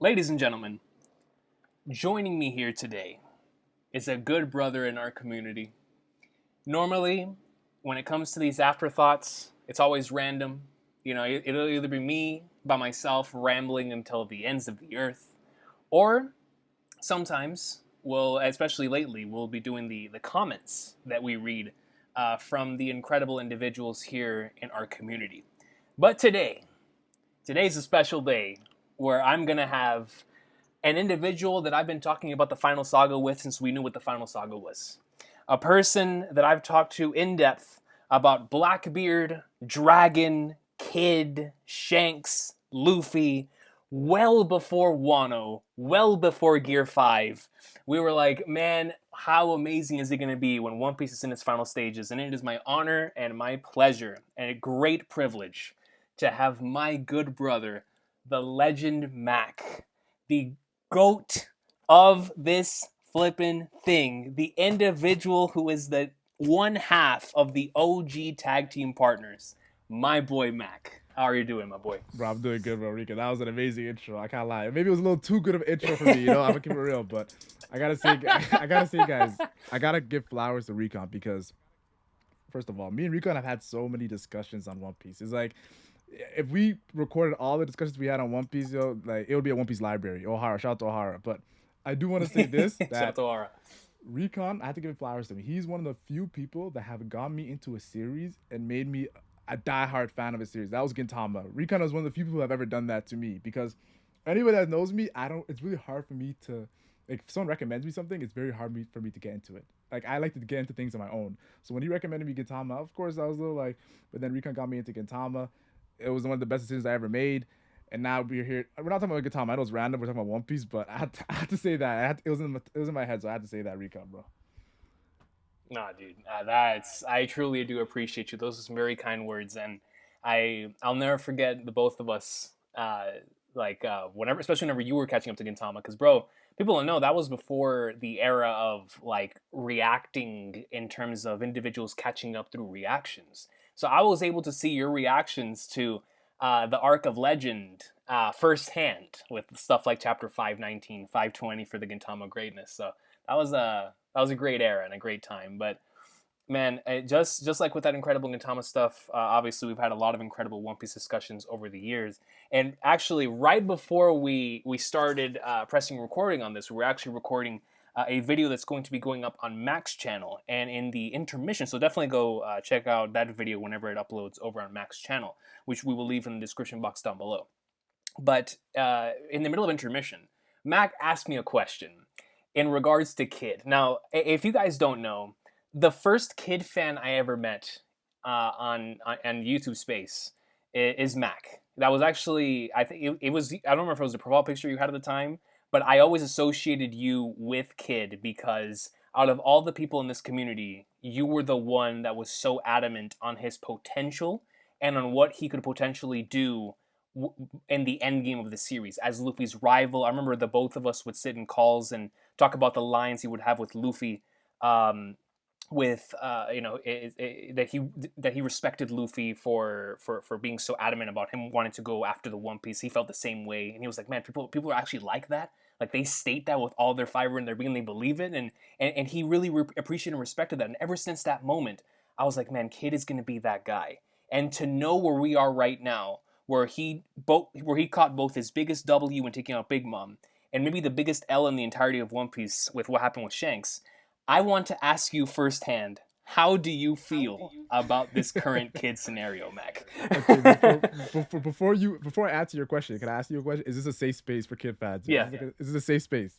Ladies and gentlemen, joining me here today is a good brother in our community. Normally, when it comes to these afterthoughts, it's always random. It'll either be me by myself rambling until the ends of the earth, or sometimes especially lately, we'll be doing the comments that we read from the incredible individuals here in our community. But today's a special day where I'm going to have an individual that I've been talking about the final saga with since we knew what the final saga was. A person that I've talked to in depth about Blackbeard, Dragon, Kid, Shanks, Luffy, well before Wano, well before Gear 5. We were like, man, how amazing is it going to be when One Piece is in its final stages? And it is my honor and my pleasure and a great privilege to have my good brother, the legend Mac, the GOAT of this flippin' thing, the individual who is the one half of the OG tag team partners, my boy Mac. How are you doing, my boy? Bro, I'm doing good, bro, Recon. That was an amazing intro. I can't lie. Maybe it was a little too good of an intro for me, I'm gonna keep it real, but I gotta say, guys, I gotta give flowers to Recon because, first of all, me and Recon have had so many discussions on One Piece. It's like, if we recorded all the discussions we had on One Piece, like it would be a One Piece library. Ohara, shout out to Ohara. But I do want to say this: Shout that out to Aura. Recon, I have to give flowers to him. He's one of the few people that have gotten me into a series and made me a diehard fan of a series. That was Gintama. Recon was one of the few people who have ever done that to me because anybody that knows me, I don't. It's really hard for me to like. If someone recommends me something, it's very hard for me to get into it. Like I like to get into things on my own. So when he recommended me Gintama, of course I was a little like. But then Recon got me into Gintama. It was one of the best decisions I ever made. And now we're here. We're not talking about Gintama. I know it's random. We're talking about One Piece, but I had to say that. It was in my head, so I had to say that, Recon, bro. Nah, dude, I truly do appreciate you. Those are some very kind words, and I'll never forget the both of us. Whenever, especially whenever you were catching up to Gintama, because bro, people don't know that was before the era of like reacting in terms of individuals catching up through reactions. So I was able to see your reactions to the Arc of Legend firsthand with stuff like Chapter 519, 520 for the Gintama greatness. So that was a great era and a great time. But man, just like with that incredible Gintama stuff, obviously we've had a lot of incredible One Piece discussions over the years. And actually, right before we started pressing recording on this, we were actually recording a video that's going to be going up on Mac's channel and in the intermission. So definitely go check out that video whenever it uploads over on Mac's channel, which we will leave in the description box down below. But in the middle of intermission, Mac asked me a question in regards to Kid. Now, if you guys don't know, the first Kid fan I ever met on YouTube Space is Mac. That was actually, I think it was, I don't remember if it was a profile picture you had at the time, but I always associated you with Kid because out of all the people in this community, you were the one that was so adamant on his potential and on what he could potentially do in the end game of the series as Luffy's rival. I remember the both of us would sit in calls and talk about the lines he would have with Luffy, with that he respected Luffy for being so adamant about him wanting to go after the One Piece. He felt the same way, and he was like, man, people are actually like that. Like they state that with all their fiber in their being, they believe it, and he really appreciated and respected that. And ever since that moment, I was like, man, Kid is gonna be that guy. And to know where we are right now, where he caught both his biggest W when taking out Big Mom, and maybe the biggest L in the entirety of One Piece with what happened with Shanks. I want to ask you firsthand, how do you feel about this current Kid scenario, Mac? Okay, before I answer your question, can I ask you a question? Is this a safe space for Kid fans? Yeah. Is this a safe space?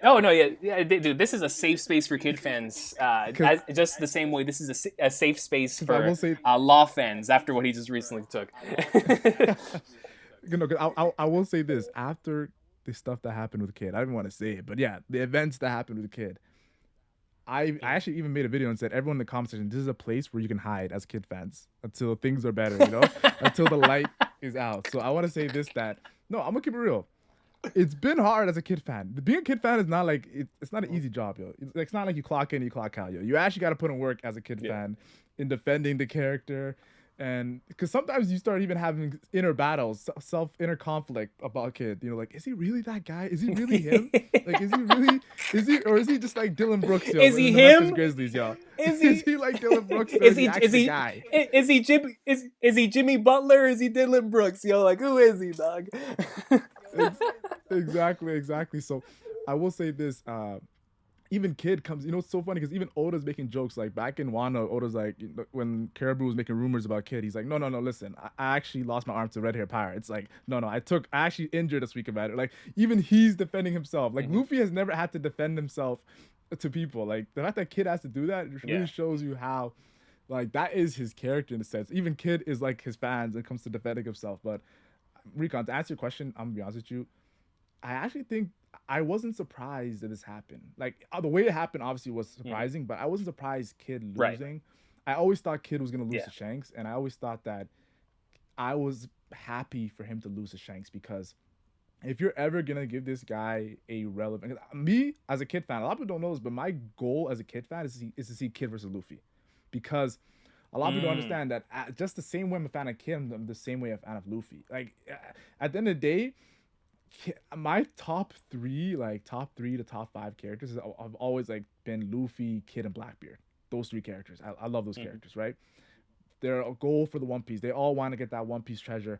Oh no, yeah, dude. This is a safe space for Kid fans. Just the same way this is a safe space for Law fans after what he just recently took. I will say this after the stuff that happened with Kid. I didn't want to say it, but yeah, the events that happened with Kid. I actually even made a video and said, everyone in the comment section, this is a place where you can hide as Kid fans until things are better, until the light is out. So I want to say this, that, no, I'm going to keep it real. It's been hard as a Kid fan. Being a Kid fan is not like, it's not an easy job, yo. It's not like you clock in, you clock out, yo. You actually got to put in work as a Kid fan in defending the character, And because sometimes you start even having inner battles, self inner conflict about Kid. You know, like, is he really that guy? Is he really him? Like, is he really? Is he, or is he just like Dylan Brooks, yo, Is in he the Memphis him? Grizzlies, yo? Is Is he? he like Dylan Brooks, or Is is he he? Is actually the he? guy? Is he Jimmy? Is he Jimmy Butler? Or is he Dylan Brooks? Yo, like who is he, dog? Ex- exactly. So, I will say this. Even Kid comes, you know, it's so funny because even Oda's making jokes. Like back in Wano, Oda's like, when Caribou was making rumors about Kid, he's like, no, listen, I actually lost my arm to red hair pirate. It's like, no, I actually injured a week about it. Like, even he's defending himself. Like, Mhm. Luffy has never had to defend himself to people. Like, the fact that Kid has to do that really Yeah. shows you how, like, that is his character in a sense. Even Kid is like his fans when it comes to defending himself. But, Recon, to answer your question, I'm gonna be honest with you, I actually think I wasn't surprised that this happened. Like the way it happened, obviously was Mhm. surprising, but I wasn't surprised Kid Right. losing. I always thought Kid was gonna lose Yeah. to Shanks, and I always thought that I was happy for him to lose to Shanks because if you're ever gonna give this guy a relevant, me as a Kid fan, a lot of people don't know this, but my goal as a Kid fan is to see Kid versus Luffy, because a lot of people don't Mm. understand that just the same way I'm a fan of Kid, I'm the same way I'm a fan of Luffy. Like at the end of the day, my top three, like top three to top five characters, have always like been Luffy, Kid, and Blackbeard. Those three characters, I love those Mhm. characters. Right? They're a goal for the One Piece. They all want to get that One Piece treasure,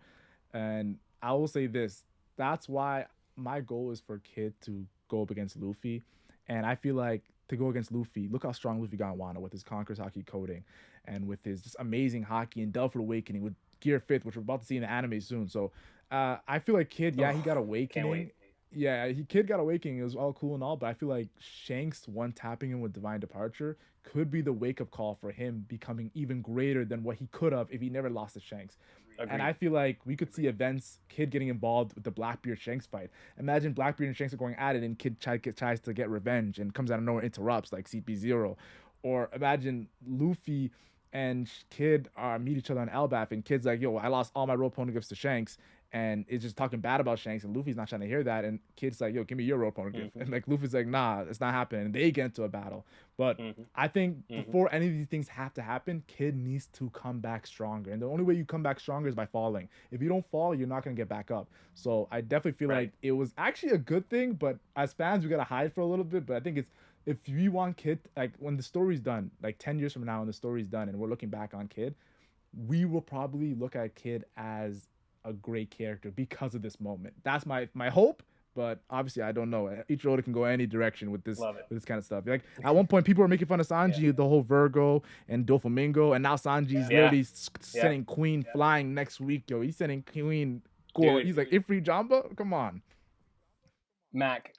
and I will say this: that's why my goal is for Kid to go up against Luffy, and I feel like to go against Luffy, look how strong Luffy got in Wano with his Conqueror's Haki coding, and with his just amazing Haki and Delphi Awakening with Gear Fifth, which we're about to see in the anime soon. So I feel like Kid, yeah, he got Oh, can't wait. Awakening. Yeah, Kid got Awakening. It was all cool and all, but I feel like Shanks one tapping him with Divine Departure could be the wake up call for him becoming even greater than what he could have if he never lost to Shanks. And I Agreed. feel like we could see events, Kid getting involved with the Blackbeard Shanks fight. Imagine Blackbeard and Shanks are going at it, and Kid tries to get revenge and comes out of nowhere, interrupts like CP0. Or imagine Luffy and Kid meet each other on Elbaf, and Kid's like, "Yo, I lost all my rope poneglyphs to Shanks," and it's just talking bad about Shanks, and Luffy's not trying to hear that, and Kid's like, "Yo, give me your rope poneglyph," Mhm. and like Luffy's like, "Nah, it's not happening," and they get into a battle. But Mhm. I think Mhm. before any of these things have to happen, Kid needs to come back stronger. And the only way you come back stronger is by falling. If you don't fall, you're not going to get back up. So I definitely feel Right. like it was actually a good thing, but as fans, we got to hide for a little bit. But I think it's, if we want Kid, like when the story's done, like 10 years from now, when the story's done and we're looking back on Kid, we will probably look at Kid as a great character because of this moment. That's my hope, but obviously I don't know. Each road can go any direction Love it. with this kind of stuff. Like at one point, people were making fun of Yeah. Sanji, the whole Virgo and Doflamingo, and now Sanji's Yeah. literally Yeah. sending Queen flying next week. Yo, he's sending Queen. Go. Dude, He's like Ifri Jamba. Come on. Mac.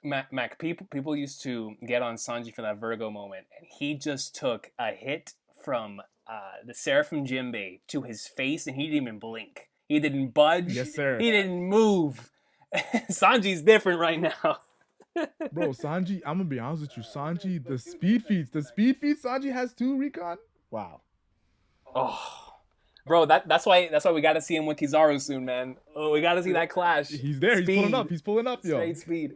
People used to get on Sanji for that Virgo moment, and he just took a hit from the Seraphim Jinbei to his face, and he didn't even blink. He didn't budge. Yes, sir. He didn't move. Sanji's different right now. Bro, Sanji, I'm gonna be honest with you. Sanji, the speed feats Sanji has too, Recon. Wow. Oh, bro, that's why we got to see him with Kizaru soon, man. Oh, we got to see that clash. He's there. He's pulling up. Speed, He's pulling up, yo. straight speed.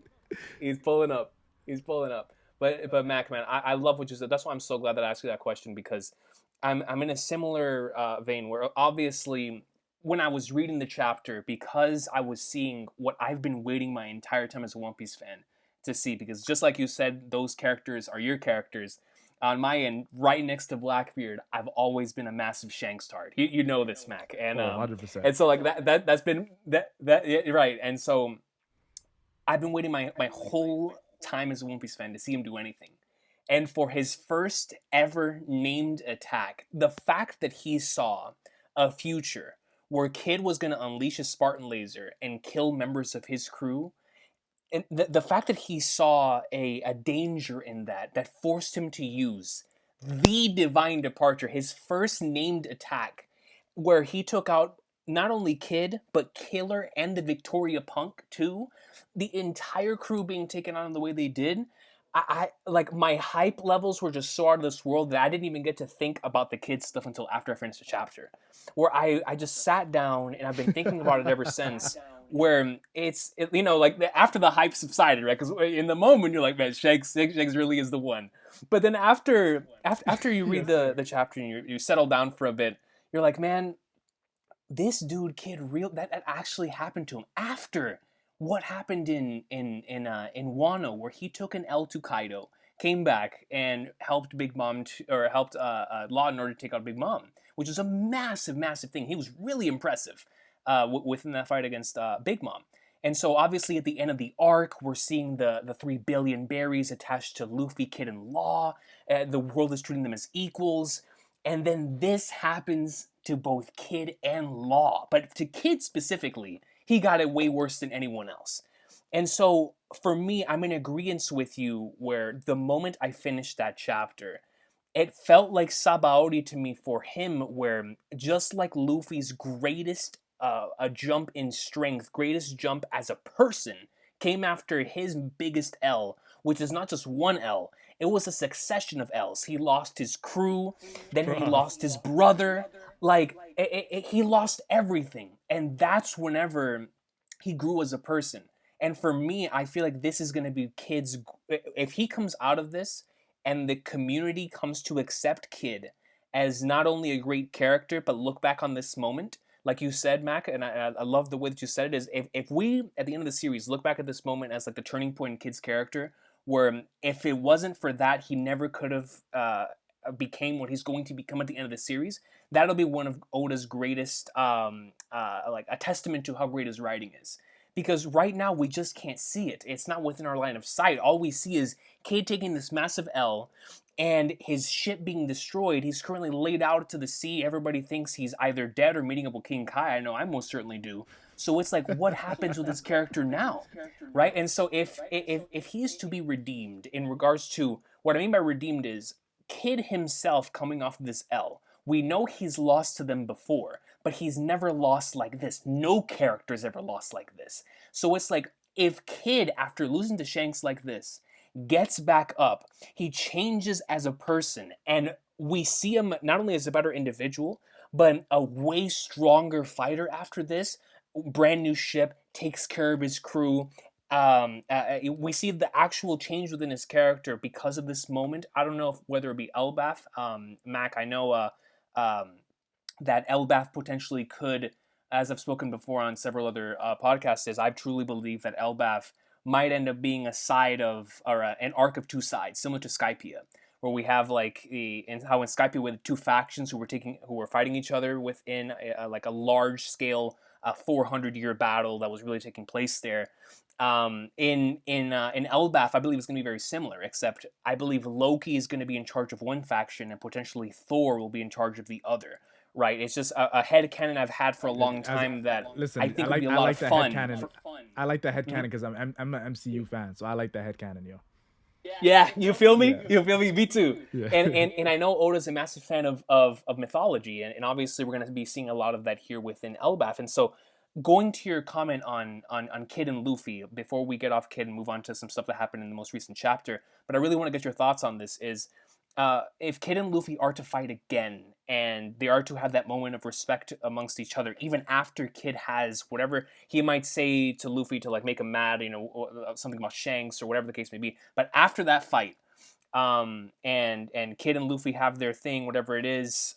He's pulling up. He's pulling up. But Mac, man, I love what you said. That's why I'm so glad that I asked you that question, because I'm in a similar vein where obviously when I was reading the chapter, because I was seeing what I've been waiting my entire time as a One Piece fan to see, because just like you said, those characters are your characters. On my end, right next to Blackbeard, I've always been a massive Shanks tard. You know this, Mac, Oh, 100%. and so like that's been that yeah, right. And so I've been waiting my whole time as a One Piece fan to see him do anything. And for his first ever named attack, the fact that he saw a future where Kid was going to unleash a Spartan laser and kill members of his crew, and the fact that he saw a danger in that forced him to use the divine departure, his first named attack, where he took out not only Kid but Killer and the Victoria Punk too, the entire crew being taken out in the way they did. I like, my hype levels were just so out of this world that I didn't even get to think about the Kid stuff until after I finished the chapter, where I just sat down and I've been thinking about it ever since, where like after the hype subsided, right? Because in the moment you're like, man, Shanks really is the one. But then after you read Yes, sir. the chapter and you settle down for a bit, you're like, man, this dude kid real that actually happened to him after what happened in Wano, where he took an L to Kaido, came back and helped Big Mom or helped Law in order to take out Big Mom, which was a massive thing. He was really impressive within that fight against Big Mom. And so obviously at the end of the arc, we're seeing the 3 billion berries attached to Luffy, Kid, and Law. The world is treating them as equals. And then this happens to both Kid and Law. But to Kid specifically, he got it way worse than anyone else. And so for me, I'm in agreement with you where the moment I finished that chapter, it felt like Sabaody to me for him, where just like Luffy's greatest a jump in strength, greatest jump as a person, came after his biggest L, which is not just one L. It was a succession of L's. He lost his crew, then he Bruh. lost his brother. Like he lost everything, and that's whenever he grew as a person. And for me, I feel like this is going to be Kid's. If he comes out of this and the community comes to accept Kid as not only a great character, but look back on this moment, like you said, Mac, and I love the way that you said it, is if we, at the end of the series, look back at this moment as like the turning point in Kid's character, where if it wasn't for that, he never could have became what he's going to become at the end of the series, that'll be one of Oda's greatest, like a testament to how great his writing is. Because right now we just can't see it. It's not within our line of sight. All we see is Kid taking this massive L, and his ship being destroyed. He's currently laid out to the sea. Everybody thinks he's either dead or meeting up with King Kai. I know I most certainly do. So it's like, what happens with his character now, right? And so if he is to be redeemed in regards to what I mean by redeemed is Kid himself coming off of this L. We know he's lost to them before, but he's never lost like this. No character's ever lost like this. So it's like if Kid, after losing to Shanks like this, gets back up, he changes as a person, and we see him not only as a better individual, but a way stronger fighter after this. Brand new ship, takes care of his crew. We see the actual change within his character because of this moment. I don't know whether it be Elbaf, Mac. I know um, that Elbaf potentially could, as I've spoken before on several other podcasts, is I truly believe that Elbaf might end up being a side of or an arc of two sides, similar to Skypiea, where we have like how in Skypiea with two factions who were fighting each other within like a large scale 400-year battle that was really taking place there. In Elbaf, I believe it's going to be very similar, except I believe Loki is going to be in charge of one faction and potentially Thor will be in charge of the other. Right? It's just a headcanon I've had for a long As time that I listen, think would be a I lot of like the head fun. canon. I like the head canon because I'm an MCU fan, so I like the head canon, yo. Yeah, you feel me? Yeah, You feel me? Me too. yeah. And I know Oda's a massive fan of mythology, and obviously we're going to be seeing a lot of that here within Elbaf. And so, going to your comment on Kid and Luffy, before we get off Kid and move on to some stuff that happened in the most recent chapter, but I really want to get your thoughts on this. Is if Kid and Luffy are to fight again, and they are to have that moment of respect amongst each other, even after Kid has whatever he might say to Luffy to like make him mad, something about Shanks or whatever the case may be. But after that fight, and Kid and Luffy have their thing, whatever it is,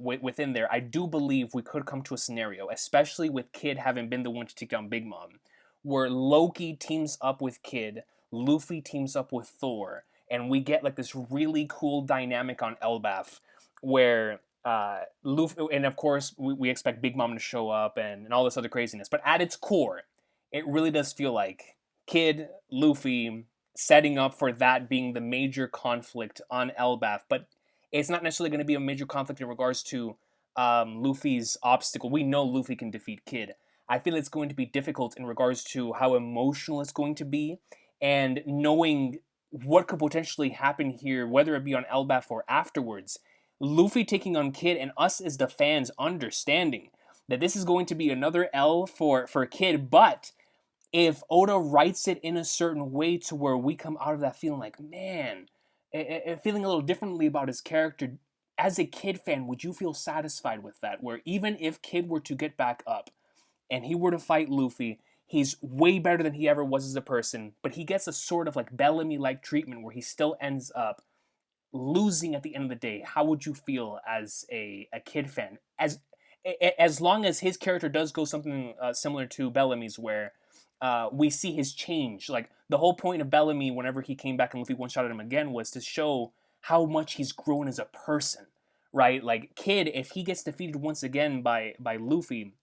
within there, I do believe we could come to a scenario, especially with Kid having been the one to take down Big Mom, where Loki teams up with Kid, Luffy teams up with Thor, and we get like this really cool dynamic on Elbaf, where Luffy, and of course we expect Big Mom to show up and all this other craziness, but at its core, it really does feel like Kid, Luffy, setting up for that being the major conflict on Elbaf, but it's not necessarily going to be a major conflict in regards to Luffy's obstacle. We know Luffy can defeat Kid. I feel it's going to be difficult in regards to how emotional it's going to be, and knowing what could potentially happen here, whether it be on Elbaf or afterwards. Luffy taking on Kid, and us as the fans understanding that this is going to be another L for Kid, but if Oda writes it in a certain way to where we come out of that feeling like, man, feeling a little differently about his character, as a Kid fan, would you feel satisfied with that? Where even if Kid were to get back up and he were to fight Luffy, he's way better than he ever was as a person, but he gets a sort of like Bellamy-like treatment where he still ends up losing at the end of the day. How would you feel as a Kid fan? As as long as his character does go something similar to Bellamy's, where we see his change. Like the whole point of Bellamy, whenever he came back and Luffy one shot at him again, was to show how much he's grown as a person, right? Like Kid, if he gets defeated once again by Luffy,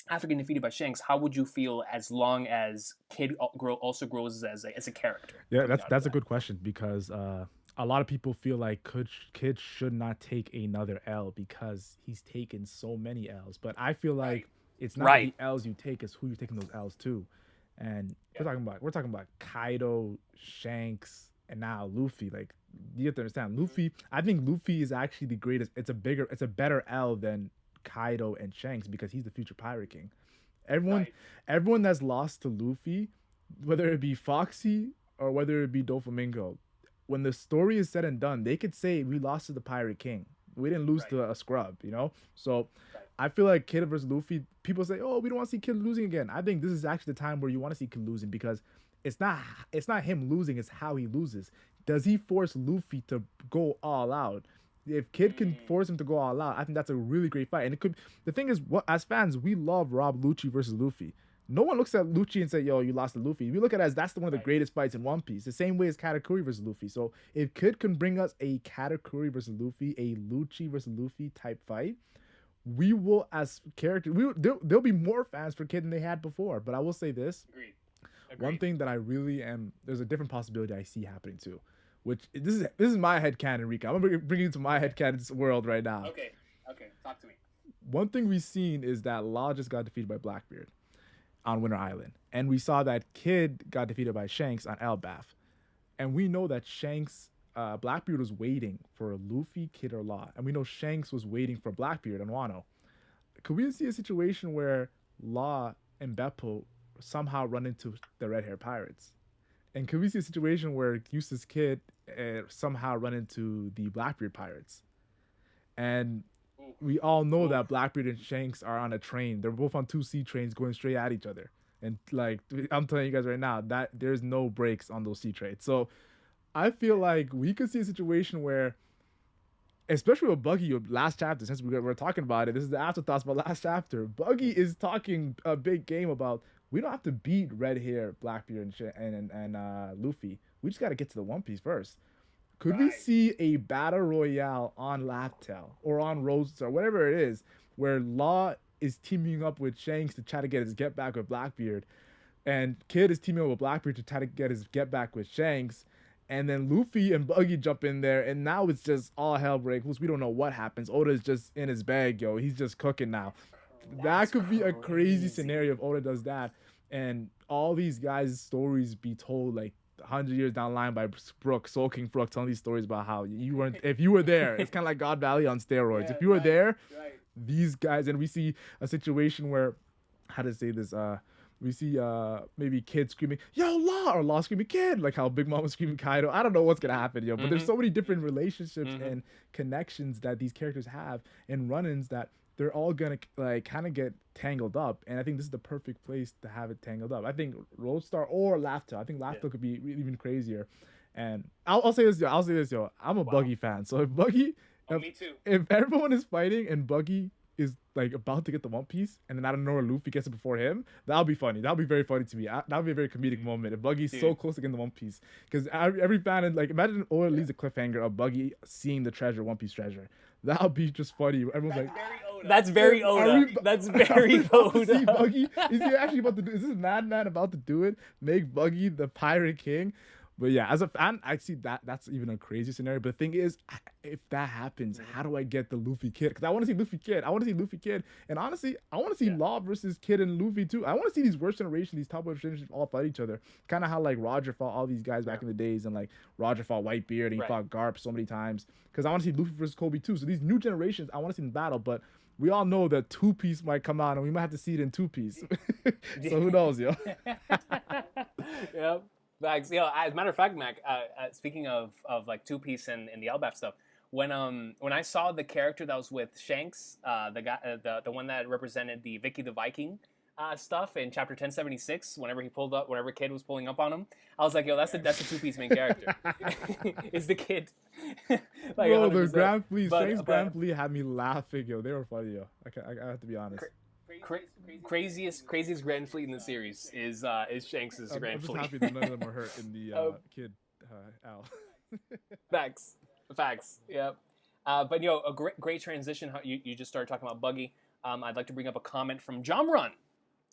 after getting defeated by Shanks, how would you feel as long as Kid also grows as a character Yeah, coming out of that's a that? good question because a lot of people feel like Kid should not take another L because he's taken so many L's. But I feel like Right. it's not Right. the L's you take; it's who you're taking those L's to. And Yeah. we're talking about Kaido, Shanks, and now Luffy. Like you have to understand, Luffy. I think Luffy is actually the greatest. It's a better L than Kaido and Shanks because he's the future Pirate King. Everyone, Right. everyone that's lost to Luffy, whether it be Foxy or whether it be Doflamingo, when the story is said and done, they could say we lost to the Pirate King. We didn't lose Right. to a scrub, you know. So Right. I feel like Kid versus Luffy. People say, "Oh, we don't want to see Kid losing again." I think this is actually the time where you want to see Kid losing because it's not him losing; it's how he loses. Does he force Luffy to go all out? If Kid can Mm, force him to go all out, I think that's a really great fight. And it could. The thing is, what as fans, we love Rob Lucci versus Luffy. No one looks at Lucci and say, "Yo, you lost to Luffy." We look at it as that's one of the right. greatest fights in One Piece. The same way as Katakuri versus Luffy. So if Kid can bring us a Katakuri versus Luffy, a Lucci versus Luffy type fight, we will as characters. There'll be more fans for Kid than they had before. But I will say this: Agreed. one Agreed. thing that I really am, there's a different possibility I see happening too, which this is my head canon, Rika. I'm gonna bring you to my Okay. head canon's world right now. Okay. Okay. Talk to me. One thing we've seen is that Law just got defeated by Blackbeard on Winter Island, and we saw that Kid got defeated by Shanks on Elbaf, and we know that Blackbeard was waiting for Luffy, Kid, or Law, and we know Shanks was waiting for Blackbeard on Wano. Could we see a situation where Law and Beppo somehow run into the red hair pirates? And could we see a situation where Eustace Kid somehow run into the Blackbeard pirates? And Ooh. we all know Ooh. that Blackbeard and Shanks are on a train. They're both on two sea trains going straight at each other. And like I'm telling you guys right now, that there's no brakes on those sea trains. So I feel like we could see a situation where, especially with Buggy, last chapter, since we're talking about it, this is the afterthoughts about last chapter. Buggy is talking a big game about we don't have to beat Red Hair, Blackbeard, and Luffy. We just got to get to the One Piece first. Could we Right. see a battle royale on Laugh-Tale or on Rose or whatever it is, where Law is teaming up with Shanks to try to get his get back with Blackbeard, and Kid is teaming up with Blackbeard to try to get his get back with Shanks, and then Luffy and Buggy jump in there, and now it's just all hell breaks loose. We don't know what happens. Oda's just in his bag, yo. He's just cooking now. That That's could be a crazy crazy. scenario if Oda does that, and all these guys' stories be told like 100 years down the line by Brooke, Soul King Brooke, telling these stories about how you weren't. If you were there, it's kind of like God Valley on steroids. Yeah. If you were Right. there, Right. these guys, and we see a situation where, how to say this, we see maybe Kid screaming yo Law, or Law screaming Kid, like how Big Mom was screaming Kaido. I don't know what's gonna happen, yo, but there's Mm-hmm. so many different Mm-hmm. relationships Mm-hmm. and connections that these characters have and run-ins that they're all gonna like kind of get tangled up, and I think this is the perfect place to have it tangled up. I think Roadstar or Laughter. I think Yeah. Laughter could be even crazier. And I'll say this, yo. I'll say this, yo. I'm a Wow. Buggy fan, so if Buggy, Oh, if me too. if everyone is fighting and Buggy is like about to get the One Piece, and then I don't know where Luffy gets it before him, that'll be funny. That'll be very funny to me. That'll be a very comedic Dude. moment if Buggy's so Dude. close to getting the One Piece. Because every fan, like, imagine Oda leaves a cliffhanger of Buggy seeing the treasure, One Piece treasure. That'll be just funny. Everyone's That's like, very Oda. That's very are Oda. we That's are we very about to see Oda. Buggy? Is he actually about to do? Is this madman about to do it? Make Buggy the Pirate King? But yeah, as a fan, I see that that's even a crazy scenario. But the thing is, if that happens, how do I get the Luffy Kid? Because I want to see Luffy Kid. I want to see Luffy Kid, and honestly, I want to see Yeah. Law versus Kid and Luffy too. I want to see these worst generation, these top generations all fight each other. Kind of how like Roger fought all these guys back Yeah. in the days, and like Roger fought Whitebeard and he Right. fought Garp so many times. Because I want to see Luffy versus Kobe too. So these new generations, I want to see them battle, but we all know that Two Piece might come out, and we might have to see it in Two Piece. So who knows, yo? Yep. Facts. As a matter of fact, Mac. Speaking of like Two Piece and the Elbaf stuff, when I saw the character that was with Shanks, the guy, the one that represented the Vicky the Viking, stuff in chapter 1076, whenever Kid was pulling up on him, I was like, yo, that's the Two Piece main character, is the Kid, like Bro, the 100%. Grand Fleet, Shanks Grand But Fleet had me laughing, yo. They were funny, yo. I have to be honest. cra- craziest Grand Fleet in the series is Shanks's I'm Grand just Fleet. happy that none of them were hurt in the uh, kid Al. Facts, facts. Yep. But a great transition. How you just started talking about Buggy. I'd like to bring up a comment from Jamran.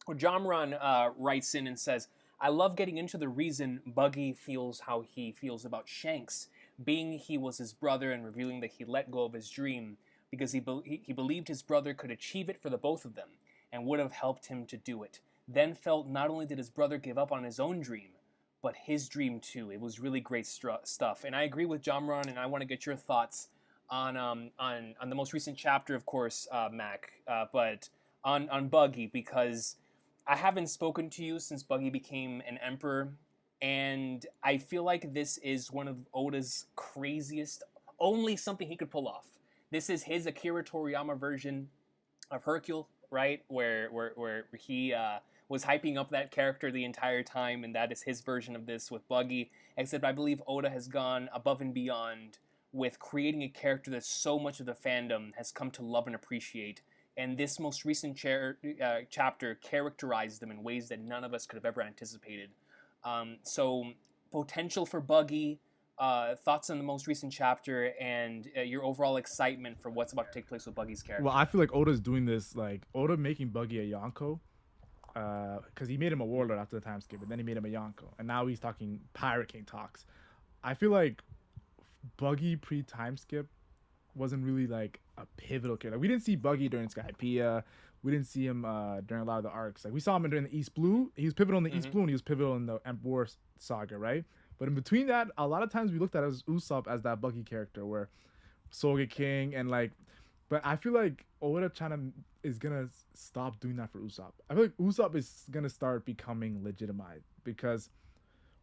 Jamran writes in and says, "I love getting into the reason Buggy feels how he feels about Shanks, being he was his brother and revealing that he let go of his dream because he believed his brother could achieve it for the both of them and would have helped him to do it. Then felt not only did his brother give up on his own dream, but his dream too. It was really great stuff." And I agree with Jamron, and I want to get your thoughts on the most recent chapter, of course, Mac, but on Buggy, because I haven't spoken to you since Buggy became an emperor, and I feel like this is one of Oda's craziest, only something he could pull off. This is his Akira Toriyama version of Hercule, right? Where he was hyping up that character the entire time, and that is his version of this with Buggy. Except I believe Oda has gone above and beyond with creating a character that so much of the fandom has come to love and appreciate. And this most recent chapter characterized them in ways that none of us could have ever anticipated. So, potential for Buggy, thoughts on the most recent chapter, and your overall excitement for what's about to take place with Buggy's Well, character. I feel like Oda's doing this, like Oda making Buggy a Yonko, because he made him a warlord after the time skip, and then he made him a Yonko, and now he's talking Pirate King talks. I feel like Buggy pre time skip wasn't really like a pivotal character. Like, we didn't see Buggy during Skypiea. We didn't see him during a lot of the arcs. Like we saw him during the East Blue. He was pivotal in the East Mm-hmm. Blue, and he was pivotal in the War saga, right? But in between that, a lot of times we looked at as Usopp as that Buggy character, where Soge King and like. But I feel like Oda trying to is gonna stop doing that for Usopp. I feel like Usopp is gonna start becoming legitimized because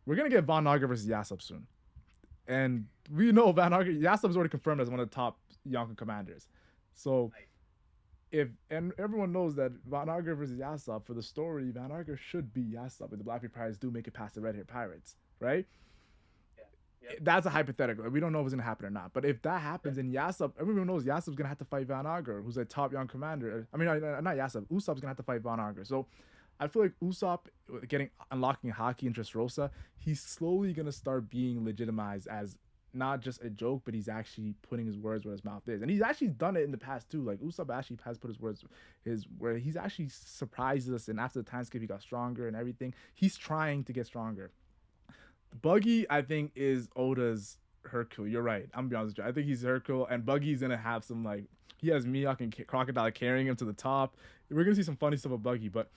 we're gonna get Von Naga versus Yasop soon, and we know Van Naga Yasop's already confirmed as one of the top Yonka commanders. So if and everyone knows that Van Naga versus Yasop for the story, Van Naga should be Yasop if the Blackbeard Pirates do make it past the Red Hair Pirates, right? Yeah. Yep. That's a hypothetical. We don't know if it's gonna happen or not. But if that happens, and Yasop, everyone knows Yasop's gonna have to fight Van Naga, who's a top young commander. I mean, not Yasop. Usopp's gonna have to fight Van Naga. So I feel like Usopp getting unlocking Haki and Dressrosa, he's slowly gonna start being legitimized as not just a joke, but he's actually putting his words where his mouth is, and he's actually done it in the past too. Like Usopp actually has put his words, his where he's actually surprised us, and after the time skip, he got stronger and everything. He's trying to get stronger. Buggy, I think, is Oda's Hercule. You're right. I'm gonna be honest with you. I think he's Hercule, and Buggy's gonna have some like he has Mihawk and Crocodile carrying him to the top. We're gonna see some funny stuff with Buggy, but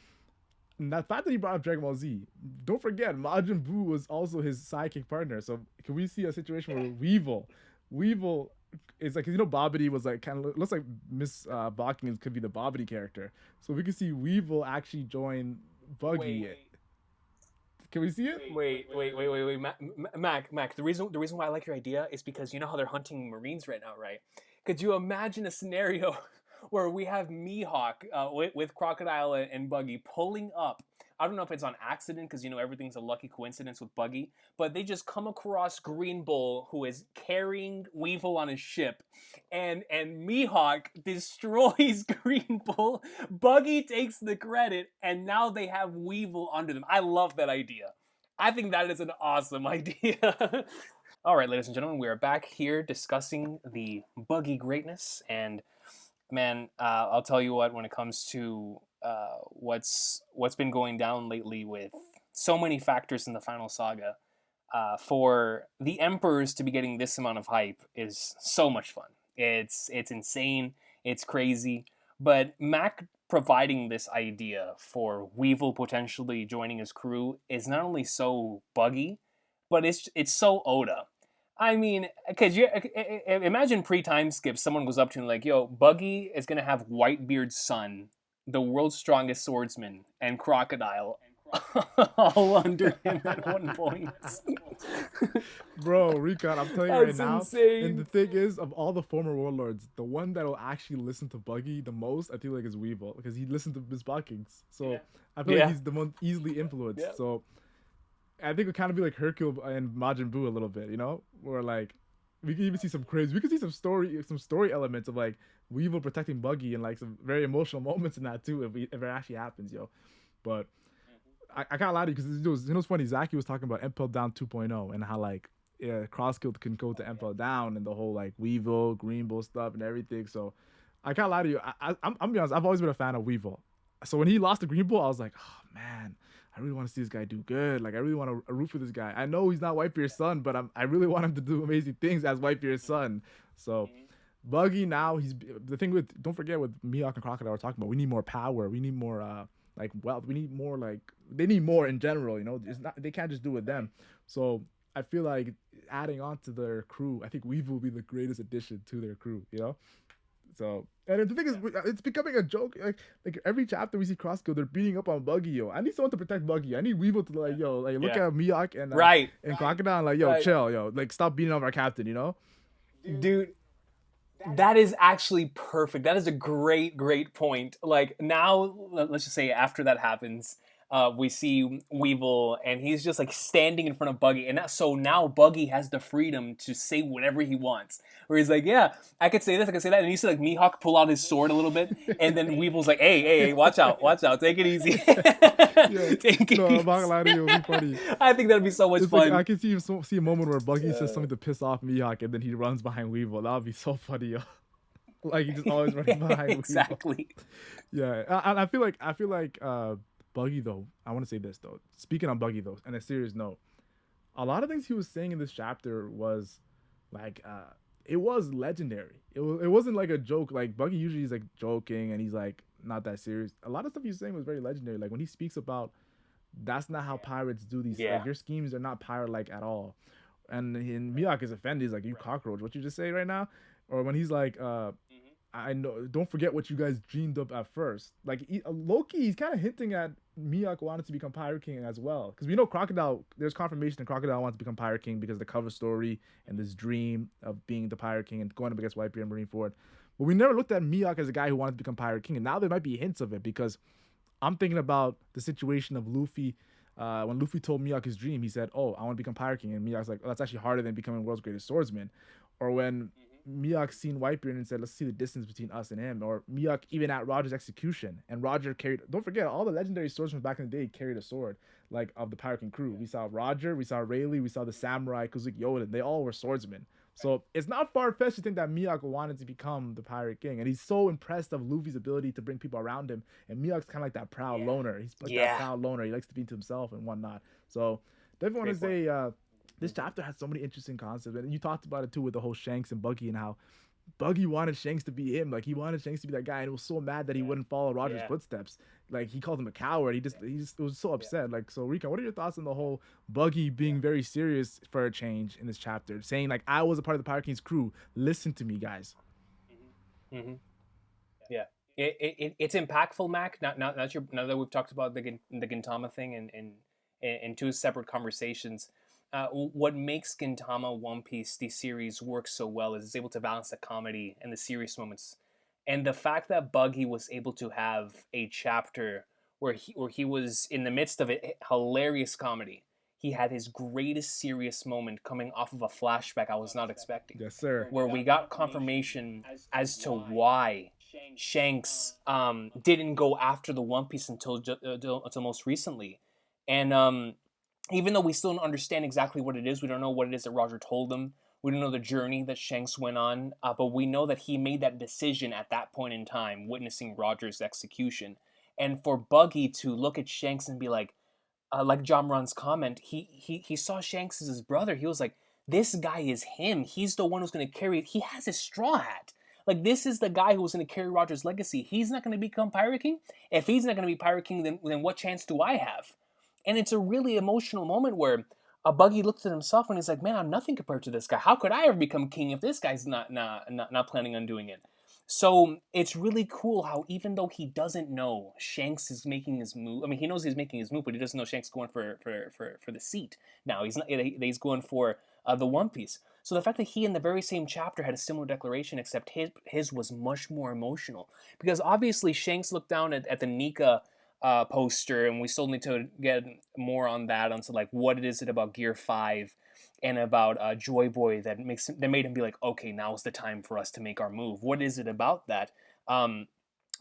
the fact that he brought up Dragon Ball Z, don't forget Majin Buu was also his sidekick partner. So can we see a situation where Weevil is like, Bobbity was like kind of looks like Miss Balkins could be the Bobbity character. So we could see Weevil actually join Buggy. Wait, Can we see it? wait, Mac. The reason why I like your idea is because you know how they're hunting Marines right now, right? Could you imagine a scenario where we have Mihawk with Crocodile and Buggy pulling up? I don't know if it's on accident because everything's a lucky coincidence with Buggy, but they just come across Green Bull, who is carrying Weevil on his ship, and Mihawk destroys Green Bull. Buggy takes the credit, and now they have Weevil under them. I love that idea. I think that is an awesome idea. All right, ladies and gentlemen, we are back here discussing the Buggy greatness, and man, I'll tell you what. When it comes to what's been going down lately with so many factors in the final saga, for the emperors to be getting this amount of hype is so much fun. It's insane. It's crazy. But Mac providing this idea for Weevil potentially joining his crew is not only so buggy, but it's so Oda. I mean, because you imagine pre-time skip, someone goes up to him like, "Yo, Buggy is gonna have Whitebeard's son, the world's strongest swordsman, and Crocodile, all under him at one point." Bro, Recon, I'm telling you right That's now. And the insane. thing is, of all the former warlords, the one that will actually listen to Buggy the most, I feel like is Weevil because he listened to his blockings. So I feel like Yeah. he's the most easily influenced. Yeah. So I think it would kind of be like Hercule and Majin Buu a little bit, you know, where like we could even see some crazy. We could see some story elements of like Weevil protecting Buggy and like some very emotional moments in that too if it actually happens, yo. But I can't lie to you because it was funny. Zaki was talking about MPL down 2.0 and how like yeah, cross kill can go to MPL down and the whole like Weevil, Green Bull stuff and everything. So I can't lie to you. I'm be honest. I've always been a fan of Weevil. So when he lost to Green Bull, I was like, oh man, I really want to see this guy do good. Like I really want to root for this guy. I know he's not Whitebeard's son, but I really want him to do amazing things as Whitebeard's son. So Buggy now he's the thing with don't forget with Mihawk and Crocodile we're talking about. We need more power. We need more like wealth. We need more like they need more in general. You know, it's not they can't just do it with them. So I feel like adding on to their crew, I think Weevil will be the greatest addition to their crew. You know, so and the thing is, it's becoming a joke. Like every chapter we see Crosskill, they're beating up on Buggy. Yo, I need someone to protect Buggy. I need Weevil to like yo like look Yeah. at Mihawk Right. and Crocodile and like yo Right. chill yo like stop beating up our captain. You know. Dude, that is actually perfect. That is a great point. Like now, let's just say after that happens, we see Weevil, and he's just like standing in front of Buggy, and so now Buggy has the freedom to say whatever he wants. Where he's like, "Yeah, I could say this, I could say that," and you see like Mihawk pull out his sword a little bit, and then Weevil's like, "Hey, watch out, take it easy, Yeah, take it no, I'm not easy." gonna lie to you. It'll be funny. I think that'd be so much It's like I fun. can see a moment where Buggy says something to piss off Mihawk, and then he runs behind Weevil. That would be so funny, yo. Like he just always running behind Weevil. Exactly. Yeah, I feel like Buggy though. I want to say this though. Speaking on Buggy though, on a serious note, a lot of things he was saying in this chapter was like it was legendary. It wasn't like a joke. Like Buggy usually is like joking and he's like not that serious. A lot of stuff he was saying was very legendary. Like when he speaks about that's not how pirates do these. Yeah. Like your schemes are not pirate like at all. And Miyake is offended. He's like, "You cockroach! What you just say right now?" Or when he's like, "I know. Don't forget what you guys dreamed up at first." Like Loki, he's kind of hinting at Miyake wanted to become Pirate King as well, because we know Crocodile. There's confirmation that Crocodile wants to become Pirate King because of the cover story and this dream of being the Pirate King and going up against Whitebeard and Marineford. But we never looked at Miyake as a guy who wanted to become Pirate King, and now there might be hints of it because I'm thinking about the situation of Luffy. When Luffy told Miyake his dream, he said, "Oh, I want to become Pirate King," and Miyake's like, "Oh, that's actually harder than becoming world's greatest swordsman." Or when Miyake seen Whitebeard and said, "Let's see the distance between us and him." Or Miyake even at Roger's execution, and Roger carried. Don't forget, all the legendary swordsmen back in the day carried a sword, like of the Pirate King crew. We saw Roger, we saw Rayleigh, we saw the Samurai, Kuzuki Yoda. They all were swordsmen. So it's not far fetched to think that Miyake wanted to become the Pirate King, and he's so impressed of Luffy's ability to bring people around him. And Miyake's kind of like that proud loner. He's like that Yeah. proud loner. He likes to be to himself and whatnot. So definitely want to say this chapter has so many interesting concepts, and you talked about it too with the whole Shanks and Buggy and how Buggy wanted Shanks to be him. Like he wanted Shanks to be that guy, and he was so mad that he wouldn't follow Roger's footsteps. Like he called him a coward. He just was so upset. Like so, Rika, what are your thoughts on the whole Buggy being very serious for a change in this chapter, saying like I was a part of the Pirate King's crew. Listen to me, guys. Mm-hmm. Yeah, it's impactful, Mac. Now that we've talked about the Gintama thing in two separate conversations, what makes Gintama One Piece the series work so well is it's able to balance the comedy and the serious moments, and the fact that Buggy was able to have a chapter where he was in the midst of it hilarious comedy. He had his greatest serious moment coming off of a flashback I was not expecting, Yes, sir. where we got confirmation as to why Shanks didn't go after the One Piece until most recently, and even though we still don't understand exactly what it is, we don't know what it is that Roger told him. We don't know the journey that Shanks went on, but we know that he made that decision at that point in time, witnessing Roger's execution. And for Buggy to look at Shanks and be like John Ron's comment, he saw Shanks as his brother. He was like, this guy is him. He's the one who's going to carry it. He has his straw hat. Like, this is the guy who was going to carry Roger's legacy. He's not going to become Pirate King. If he's not going to be Pirate King, then what chance do I have? And it's a really emotional moment where a Buggy looks at himself and he's like, man, I'm nothing compared to this guy. How could I ever become king if this guy's not planning on doing it? So it's really cool how even though he doesn't know Shanks is making his move, I mean he knows he's making his move, but he doesn't know Shanks is going for the seat. Now he's not. He's going for the One Piece. So the fact that he in the very same chapter had a similar declaration, except his was much more emotional, because obviously Shanks looked down at the Nika poster, and we still need to get more on that, onto like what it is it about Gear 5 and about Joy Boy that made him be like, okay, now's the time for us to make our move. What is it about that? Um,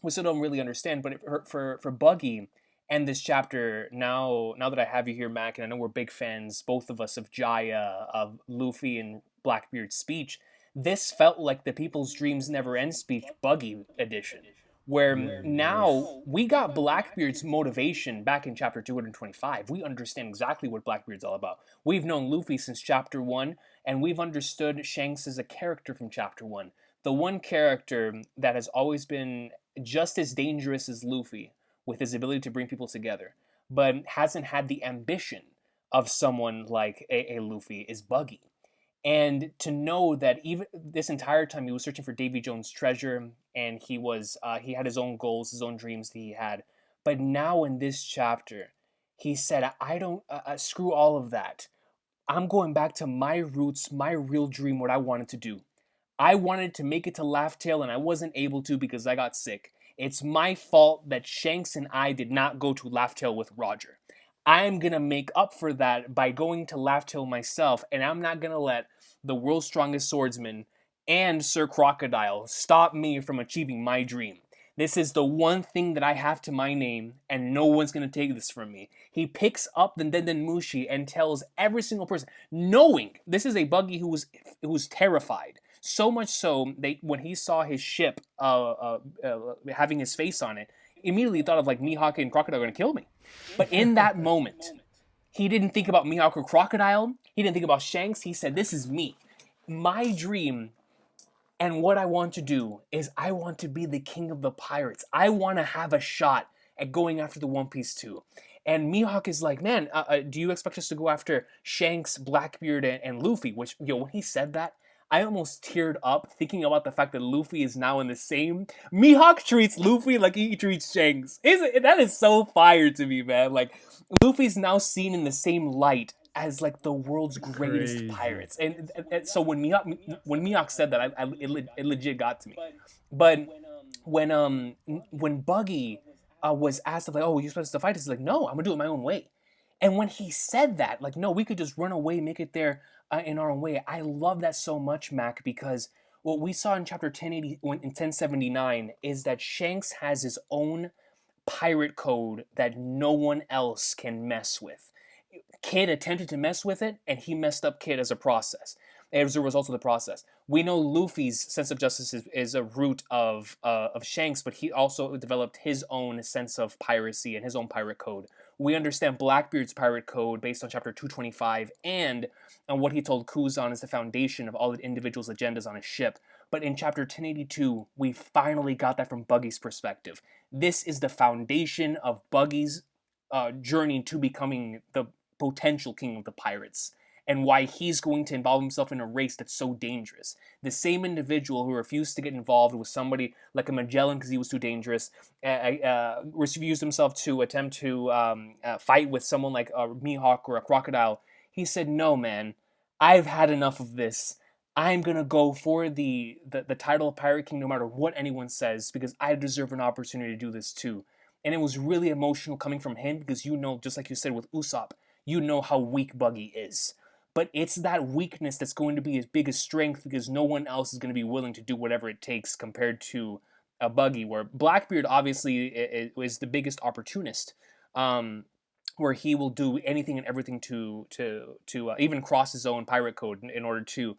we still don't really understand. But for Buggy and this chapter, now that I have you here, Mac, and I know we're big fans, both of us, of Jaya, of Luffy and Blackbeard's speech. This felt like the People's Dreams Never End speech, Buggy edition, where now we got Blackbeard's motivation back in chapter 225. We understand exactly what Blackbeard's all about. We've known Luffy since chapter 1, and we've understood Shanks as a character from chapter 1. The one character that has always been just as dangerous as Luffy, with his ability to bring people together, but hasn't had the ambition of someone like a Luffy, is Buggy. And to know that even this entire time he was searching for Davy Jones' treasure, and he had his own goals, his own dreams that he had. But now in this chapter, he said, "I don't screw all of that. I'm going back to my roots, my real dream, what I wanted to do. I wanted to make it to Laugh Tale and I wasn't able to because I got sick. It's my fault that Shanks and I did not go to Laugh Tale with Roger. I'm gonna make up for that by going to Laugh Tale myself, and I'm not gonna let the world's strongest swordsman and Sir Crocodile stop me from achieving my dream. This is the one thing that I have to my name, and no one's gonna take this from me." He picks up the Denden Mushi and tells every single person, knowing this is a Buggy who's terrified. So much so, when he saw his ship having his face on it, immediately thought of like Mihawk and Crocodile are gonna kill me. But in that moment, he didn't think about Mihawk or Crocodile. He didn't think about Shanks. He said, "This is me. My dream and what I want to do is I want to be the king of the pirates. I want to have a shot at going after the One Piece too." And Mihawk is like, "Man, do you expect us to go after Shanks, Blackbeard, and Luffy?" Which, when he said that, I almost teared up thinking about the fact that Luffy is now in the same. Mihawk treats Luffy like he treats Shanks. That is so fire to me, man. Like, Luffy's now seen in the same light as like the world's greatest Crazy. pirates, and so when Mihawk said that, it legit got to me. But when Buggy was asked, like, "Oh, you supposed to fight us?" He's like, "No, I'm gonna do it my own way." And when he said that, like, "No, we could just run away, make it there in our own way," I love that so much, Mac, because what we saw in chapter 1080 in 1079 is that Shanks has his own pirate code that no one else can mess with. Kid attempted to mess with it, and he messed up Kid as a process. As a result of the process, we know Luffy's sense of justice is a root of Shanks, but he also developed his own sense of piracy and his own pirate code. We understand Blackbeard's pirate code based on chapter 225 and on what he told Kuzan is the foundation of all the individuals' agendas on his ship. But in chapter 1082, we finally got that from Buggy's perspective. This is the foundation of Buggy's journey to becoming the potential king of the pirates, and why he's going to involve himself in a race that's so dangerous. The same individual who refused to get involved with somebody like a Magellan because he was too dangerous, refused himself to attempt to fight with someone like a Mihawk or a Crocodile. He said, "No, man, I've had enough of this. I'm gonna go for the title of Pirate King no matter what anyone says, because I deserve an opportunity to do this too." And it was really emotional coming from him because, just like you said with Usopp, how weak Buggy is. But it's that weakness that's going to be his biggest strength, because no one else is going to be willing to do whatever it takes compared to a Buggy, where Blackbeard obviously is the biggest opportunist, where he will do anything and everything to even cross his own pirate code in order to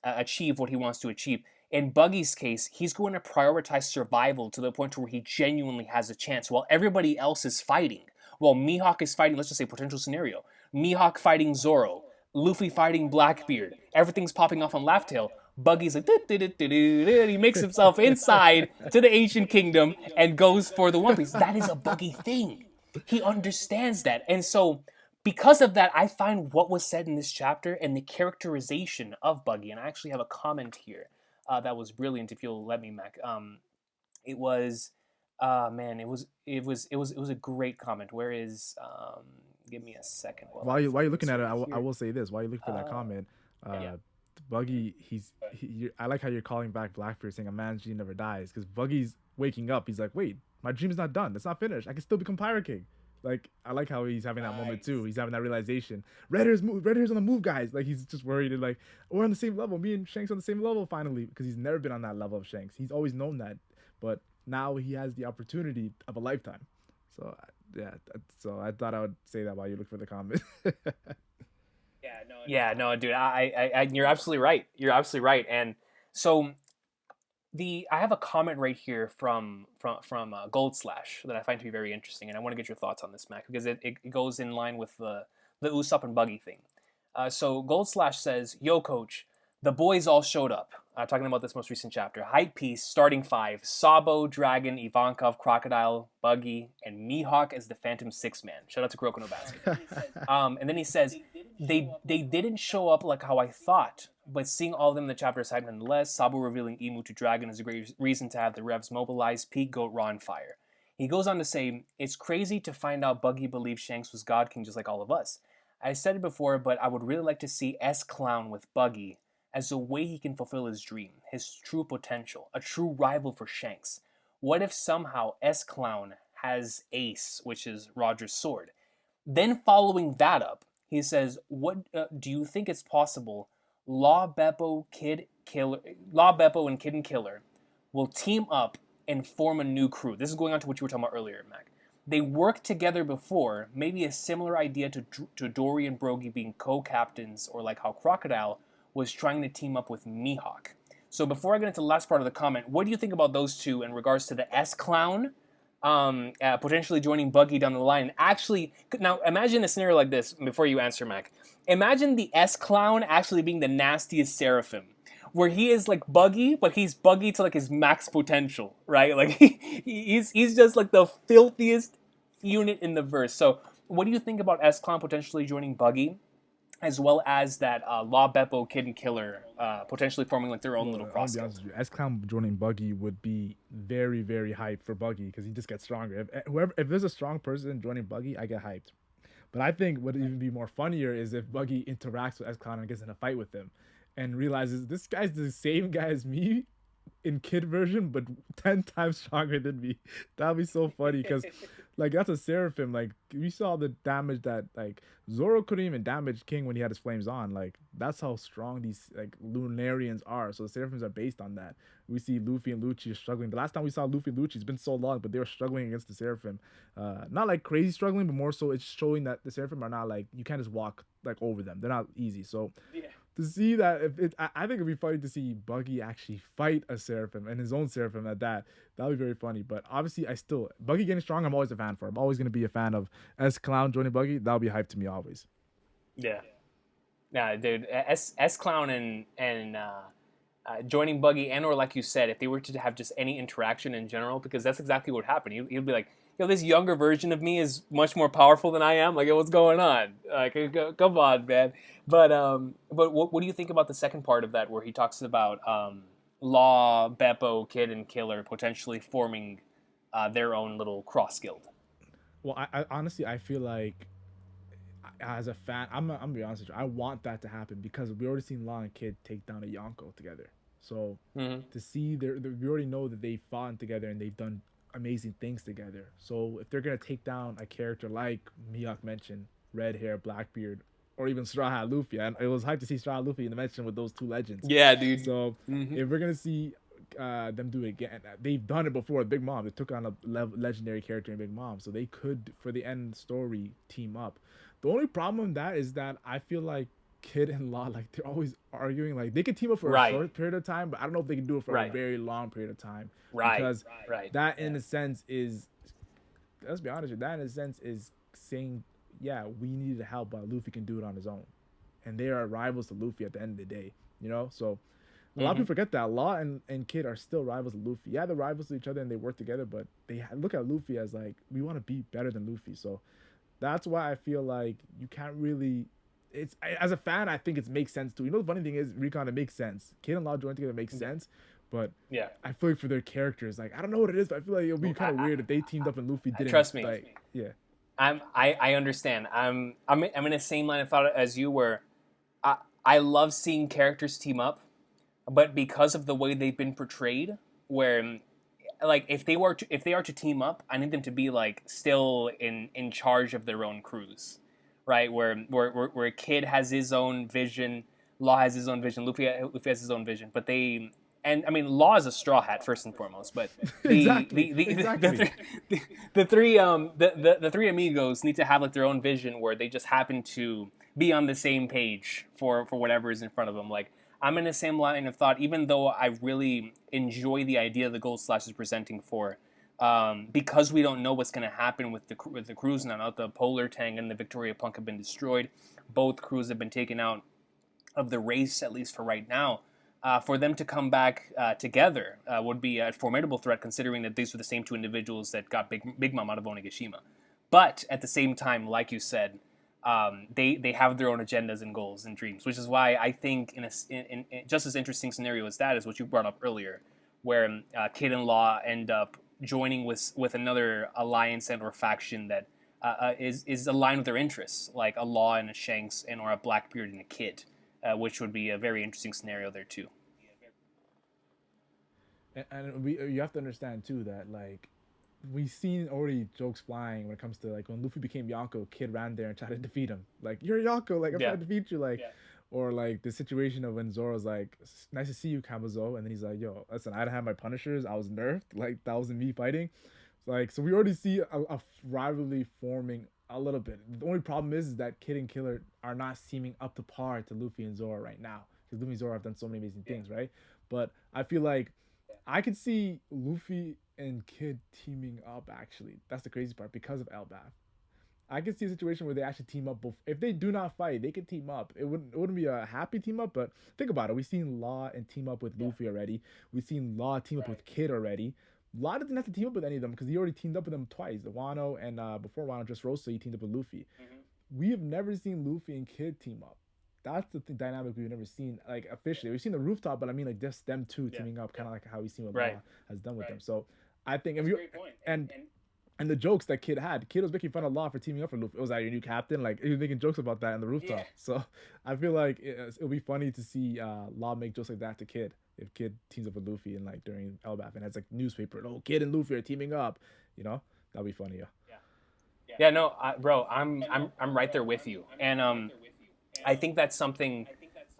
achieve what he wants to achieve. In Buggy's case, he's going to prioritize survival to the point where he genuinely has a chance, while everybody else is fighting. While Mihawk is fighting, let's just say potential scenario, Mihawk fighting Zoro, Luffy fighting Blackbeard, everything's popping off on Laugh-Tale. Buggy's like, he makes himself inside to the ancient kingdom and goes for the One Piece. That is a Buggy thing. He understands that. And so, because of that, I find what was said in this chapter and the characterization of Buggy, and I actually have a comment here that was brilliant. If you'll let me, Mac. It was, man, it was a great comment. Where is Give me a second while I While you're find looking this at it, right I here. will say this: while you look for that Uh, comment, yeah. uh, Buggy, I like how you're calling back Blackbeard saying a man's dream never dies because Buggy's waking up. He's like, wait, my dream is not done. It's not finished. I can still become Pirate King. Like I like how he's having that moment too. Nice. He's having that realization. Red Hair's move. Red Hair's on the move, guys. Like he's just worried and like we're on the same level. Me and Shanks on the same level finally because he's never been on that level of Shanks. He's always known that, but now he has the opportunity of a lifetime. So yeah, so I thought I would say that while you look for the comment. Yeah, no, dude, you're absolutely right. You're absolutely right. And so I have a comment right here from Gold Slash that I find to be very interesting, and I want to get your thoughts on this, Mac, because it goes in line with the Usopp and Buggy thing. So Gold Slash says, "Yo, coach, the boys all showed up." Talking about this most recent chapter. Hype piece, starting five: Sabo, Dragon, Ivankov, Crocodile, Buggy, and Mihawk as the Phantom Six Man. Shout out to Kuroko no Basket. And then he says, they didn't show up like how I thought, but seeing all of them in the chapter aside nonetheless. Sabo revealing Emu to Dragon is a great reason to have the Revs mobilized. Pete Goat Raw on fire. He goes on to say, it's crazy to find out Buggy believed Shanks was God King just like all of us. I said it before, but I would really like to see S Clown with Buggy as a way he can fulfill his dream, his true potential, a true rival for Shanks. What if somehow S Clown has Ace, which is Roger's sword? Then following that up, he says, "What do you think it's possible? Law Beppo, Kid Killer, Law Beppo, and Kid and Killer will team up and form a new crew." This is going on to what you were talking about earlier, Mac. They worked together before, maybe a similar idea to Dory and Brogy being co-captains, or like how Crocodile was trying to team up with Mihawk. So before I get into the last part of the comment, what do you think about those two in regards to the S Clown potentially joining Buggy down the line? Actually, now imagine a scenario like this before you answer, Mac. Imagine the S Clown actually being the nastiest Seraphim, where he is like Buggy, but he's Buggy to like his max potential, right? Like he's just like the filthiest unit in the verse. So, what do you think about S Clown potentially joining Buggy, as well as that Law Beppo, Kid and Killer potentially forming like their own Well, little I'm gonna cross be honest guild? with you. S Clown joining Buggy would be very, very hyped for Buggy because he just gets stronger. If there's a strong person joining Buggy, I get hyped. But I think what would even be more funnier is if Buggy interacts with S Clown and gets in a fight with him, and realizes this guy's the same guy as me in kid version, but 10 times stronger than me. That'd be so funny because, like, that's a seraphim. Like, we saw the damage that like Zoro couldn't even damage King when he had his flames on. Like, that's how strong these like Lunarians are. So the seraphims are based on that. We see Luffy and Lucci struggling. The last time we saw Luffy and Lucci, it's been so long, but they were struggling against the seraphim. Not like crazy struggling, but more so it's showing that the seraphim are not like you can't just walk like over them. They're not easy. So to see that, if it, I think it'd be funny to see Buggy actually fight a seraphim and his own seraphim at that. That'd be very funny. But obviously, I still Buggy getting strong. I'm always a fan for. I'm always gonna be a fan of S Clown joining Buggy. That'll be hype to me always. Yeah. Yeah, dude. S Clown and joining Buggy, and or like you said, if they were to have just any interaction in general, because that's exactly what happened. He'd be like, "Yo, this younger version of me is much more powerful than I am. Like, what's going on? Like, come on, man." But what do you think about the second part of that, where he talks about Law, Beppo, Kid, and Killer potentially forming their own little cross guild? Well, I honestly I feel like as a fan, I'm gonna be honest with you. I want that to happen because we already seen Law and Kid take down a Yonko together. So Mm-hmm. to see we already know that they fought together and they've done amazing things together. So if they're gonna take down a character like Miyok mentioned, red hair, Blackbeard, or even Straw Hat Luffy, and it was hype to see Straw Hat Luffy in the mention with those two legends. Yeah, dude. So Mm-hmm. if we're gonna see them do it again, they've done it before with Big Mom. They took on a legendary character in Big Mom, so they could for the end story team up. The only problem with that is that I feel like Kid and Law, like they're always arguing. Like they could team up for a Right. short period of time, but I don't know if they can do it for a Right. very long period of time Right. because Right. that, in a sense, is let's be honest, that in a sense is saying, yeah, we needed help, but Luffy can do it on his own, and they are rivals to Luffy at the end of the day. You know, so a lot of Mm-hmm. people forget that Law and Kid are still rivals of Luffy. Yeah, they're rivals to each other and they work together, but they look at Luffy as like we want to be better than Luffy. So that's why I feel like you can't really as a fan, I think it makes sense too. You know, the funny thing is, Recon, it makes sense. Kid and Law joined together makes sense, but Yeah. I feel like for their characters, like I don't know what it is, but I feel like it would be kind of weird if they teamed up and Luffy didn't. Trust me, Like, yeah, I understand. I'm in the same line of thought as you, where I I love seeing characters team up, but because of the way they've been portrayed, where like if they are to team up, I need them to be like still in charge of their own crews, right? Where a Kid has his own vision, Law has his own vision, Luffy has his own vision, but they and I mean Law is a straw hat first and foremost, but exactly, exactly. the three the three amigos need to have like their own vision where they just happen to be on the same page for whatever is in front of them. Like I'm in the same line of thought, even though I really enjoy the idea the Gold Slash is presenting for. Because we don't know what's going to happen with the crews now. The Polar Tang and the Victoria Punk have been destroyed. Both crews have been taken out of the race, at least for right now. For them to come back together would be a formidable threat, considering that these were the same two individuals that got Big Mom out of Onigashima. But at the same time, like you said, they have their own agendas and goals and dreams, which is why I think in just as interesting scenario as that is what you brought up earlier, where Kid and Law end up joining with another alliance and or faction that is aligned with their interests, like a Law and a Shanks and or a Blackbeard and a Kid, which would be a very interesting scenario there too. And you have to understand too that like we've seen already jokes flying when it comes to like when Luffy became Yonko, Kid ran there and tried to defeat him. Like you're Yonko, like I'm Yeah, trying to defeat you, like. Yeah. Or like the situation of when Zoro's like, "Nice to see you, Kabuzo," and then he's like, "Yo, listen, I didn't have my Punishers. I was nerfed. Like that wasn't me fighting." Like so, we already see a rivalry forming a little bit. The only problem is that Kid and Killer are not seeming up to par to Luffy and Zoro right now because Luffy and Zoro have done so many amazing things, right? But I feel like I could see Luffy and Kid teaming up. Actually, that's the crazy part because of Elbaf. I could see a situation where they actually team up. Both if they do not fight, they could team up. It wouldn't be a happy team up, but think about it. We've seen Law and team up with Luffy already. We've seen Law team up with Kid already. Law doesn't have to team up with any of them because he already teamed up with them twice. The Wano and before Wano just Rosa, he teamed up with Luffy. We have never seen Luffy and Kid team up. That's the dynamic we've never seen like officially. We've seen the rooftop, but I mean like just them two teaming up, kind of like how we've seen what right. Law has done with them. So I think and and the jokes that Kid was making fun of Law for teaming up for Luffy. It was like your new captain. Like he was making jokes about that in the rooftop. Yeah. So I feel like it'll be funny to see Law make jokes like that to Kid if Kid teams up with Luffy and like during Elbaf and has like newspaper. Oh, Kid and Luffy are teaming up. You know that'll be funny. Yeah. Yeah, no, bro, I'm right there with you, and I think that's something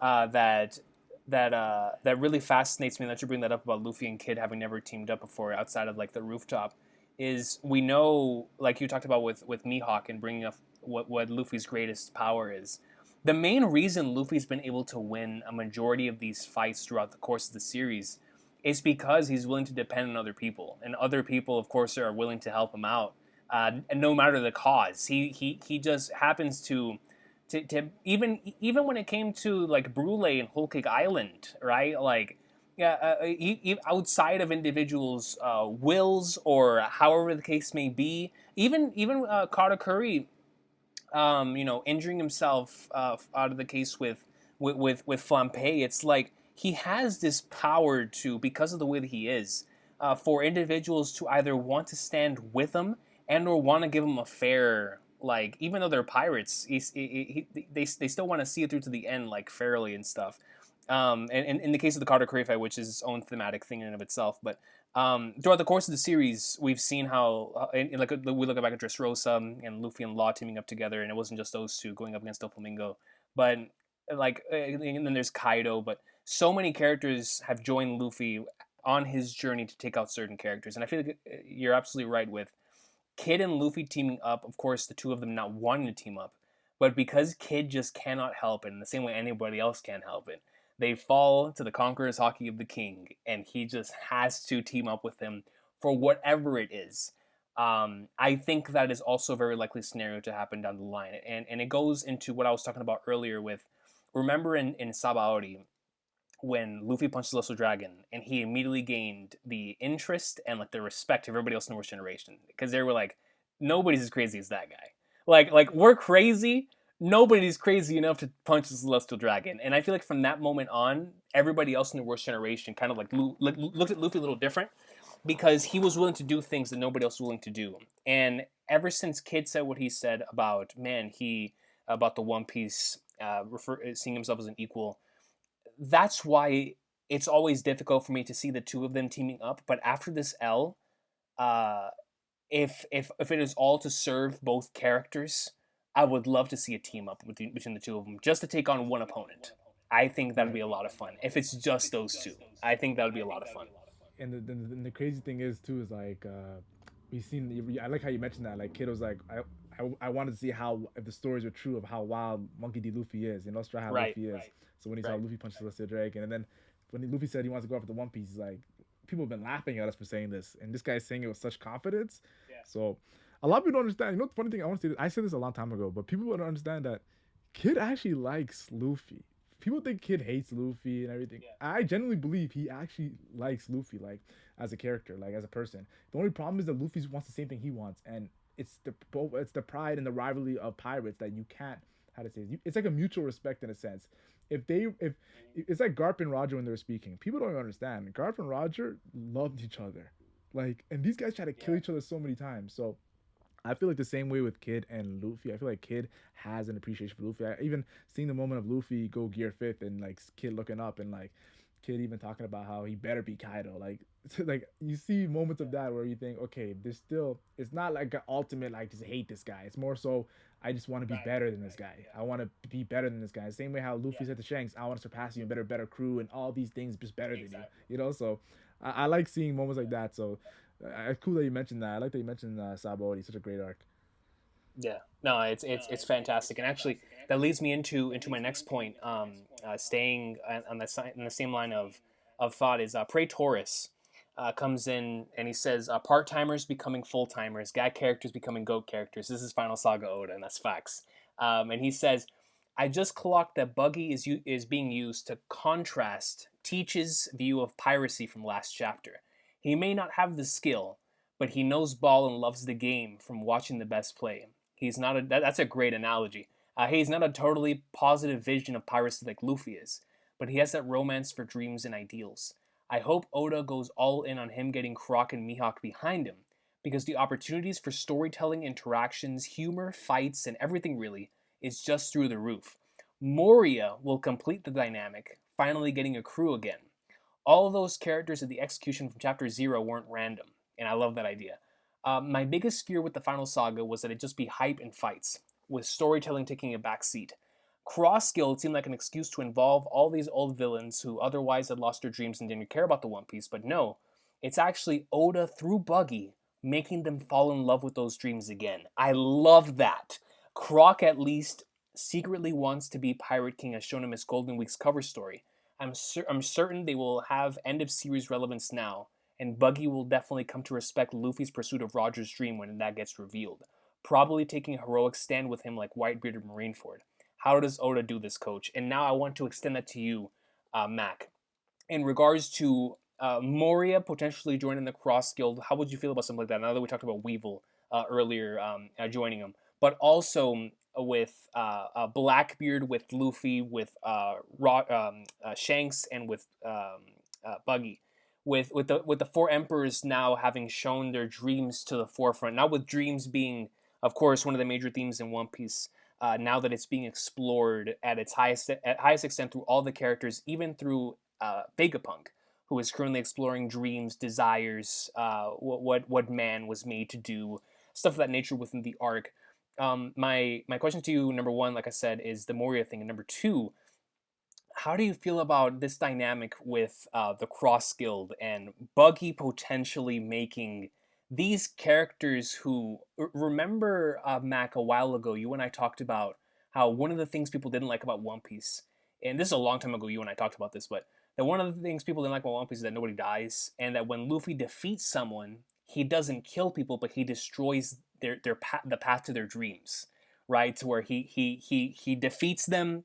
that that really fascinates me. That you bring that up about Luffy and Kid having never teamed up before outside of like the rooftop. Is we know, like you talked about with Mihawk and bringing up what Luffy's greatest power is. The main reason Luffy's been able to win a majority of these fights throughout the course of the series is because he's willing to depend on other people, and other people, of course, are willing to help him out, no matter the cause. He just happens to even when it came to like Brule and Whole Cake Island, right? Like, yeah, outside of individuals' wills or however the case may be, even Katakuri, injuring himself out of the case with Flampe, it's like he has this power to, because of the way that he is, for individuals to either want to stand with him and or want to give him a fair, like, even though they're pirates, they still want to see it through to the end, like fairly and stuff. And in the case of the Carter Curry fight, which is its own thematic thing in and of itself, but throughout the course of the series, we've seen how, like, we look back at Dressrosa and Luffy and Law teaming up together, and it wasn't just those two going up against Doflamingo, but like, and then there's Kaido, but so many characters have joined Luffy on his journey to take out certain characters, and I feel like you're absolutely right with Kid and Luffy teaming up. Of course, the two of them not wanting to team up, but because Kid just cannot help it in the same way anybody else can help it, they fall to the Conqueror's Hockey of the King, and he just has to team up with him for whatever it is. I think that is also a very likely scenario to happen down the line, and it goes into what I was talking about earlier with, remember in Sabaody when Luffy punched the Lesser Dragon, and he immediately gained the interest and like the respect of everybody else in the Worst Generation, because they were like, nobody's as crazy as that guy. Like we're crazy, nobody's crazy enough to punch the Celestial Dragon. And I feel like from that moment on, everybody else in the Worst Generation kind of like looked at Luffy a little different because he was willing to do things that nobody else was willing to do. And ever since Kid said what he said about about the One Piece, seeing himself as an equal, that's why it's always difficult for me to see the two of them teaming up. But after this L, uh, if it is all to serve both characters, I would love to see a team up between the two of them just to take on one opponent. I think that'd Right. be a lot of fun. If it's just those two, I think that would be a lot of fun. And the crazy thing is too is like we've seen. I like how you mentioned that. Like Kid was like, I wanted to see how if the stories were true of how wild Monkey D. Luffy is, and Nostra how Right, Luffy is. So when he saw right. Luffy punch Celestial Dragon, and then when Luffy said he wants to go after the One Piece, he's like, people have been laughing at us for saying this, and this guy's saying it with such confidence. So a lot of people don't understand. You know, the funny thing I want to say, I said this a long time ago, but people don't understand that Kid actually likes Luffy. People think Kid hates Luffy and everything. I genuinely believe he actually likes Luffy, like as a character, like as a person. The only problem is that Luffy wants the same thing he wants, and it's the pride and the rivalry of pirates that you can't, how to say it. It's like a mutual respect in a sense. If it's like Garp and Roger when they were speaking, people don't even understand. Garp and Roger loved each other, like, and these guys try to kill each other so many times. So I feel like the same way with Kid and Luffy. I feel like Kid has an appreciation for Luffy. I even seen the moment of Luffy go gear fifth and like Kid looking up and like Kid even talking about how he better be Kaido. Like, like you see moments of that where you think, okay, there's still, it's not like an ultimate like just hate this guy. It's more so I just want to be better than this guy. I want to be better than this guy. The same way how Luffy said to Shanks, I want to surpass you and better crew and all these things just better than you. You know, so I like seeing moments like that. So cool that you mentioned that. I like that you mentioned Sabo. He's such a great arc. Yeah, no, it's fantastic, and actually that leads me into my next point. Staying on the same line of thought is Prey Taurus comes in and he says part timers becoming full timers, gag characters becoming goat characters. This is Final Saga Oda, and that's facts. And he says, I just clocked that Buggy is being used to contrast Teach's view of piracy from last chapter. He may not have the skill, but he knows ball and loves the game from watching the best play. He's not that's a great analogy. He's not a totally positive vision of piracy like Luffy is, but he has that romance for dreams and ideals. I hope Oda goes all in on him getting Croc and Mihawk behind him, because the opportunities for storytelling, interactions, humor, fights, and everything really is just through the roof. Moria will complete the dynamic, finally getting a crew again. All of those characters in the execution from Chapter 0 weren't random, and I love that idea. My biggest fear with the final saga was that it just be hype and fights, with storytelling taking a back seat. Cross Guild seemed like an excuse to involve all these old villains who otherwise had lost their dreams and didn't care about the One Piece, but no, it's actually Oda through Buggy making them fall in love with those dreams again. I love that. Croc at least secretly wants to be Pirate King as shown in Miss Golden Week's cover story. I'm certain they will have end of series relevance now, and Buggy will definitely come to respect Luffy's pursuit of Roger's dream when that gets revealed. Probably taking a heroic stand with him like Whitebeard or Marineford. How does Oda do this, coach? And now I want to extend that to you, Mac. In regards to Moria potentially joining the Cross Guild, how would you feel about something like that? Now that we talked about Weevil earlier joining him, but also with Blackbeard, with Luffy, with Shanks, and with Buggy, with the four emperors now having shown their dreams to the forefront. Now with dreams being, of course, one of the major themes in One Piece. Now that it's being explored at its highest extent through all the characters, even through Vegapunk, who is currently exploring dreams, desires, what man was made to do, stuff of that nature within the arc. My question to you, number one, like I said, is the Moria thing, and number two, how do you feel about this dynamic with the Cross Guild and Buggy potentially making these characters who remember Mac a while ago? You and I talked about how one of the things people didn't like about One Piece, and this is a long time ago. You and I talked about this, but that one of the things people didn't like about One Piece is that nobody dies, and that when Luffy defeats someone, he doesn't kill people, but he destroys the path to their dreams. Right, to where he defeats them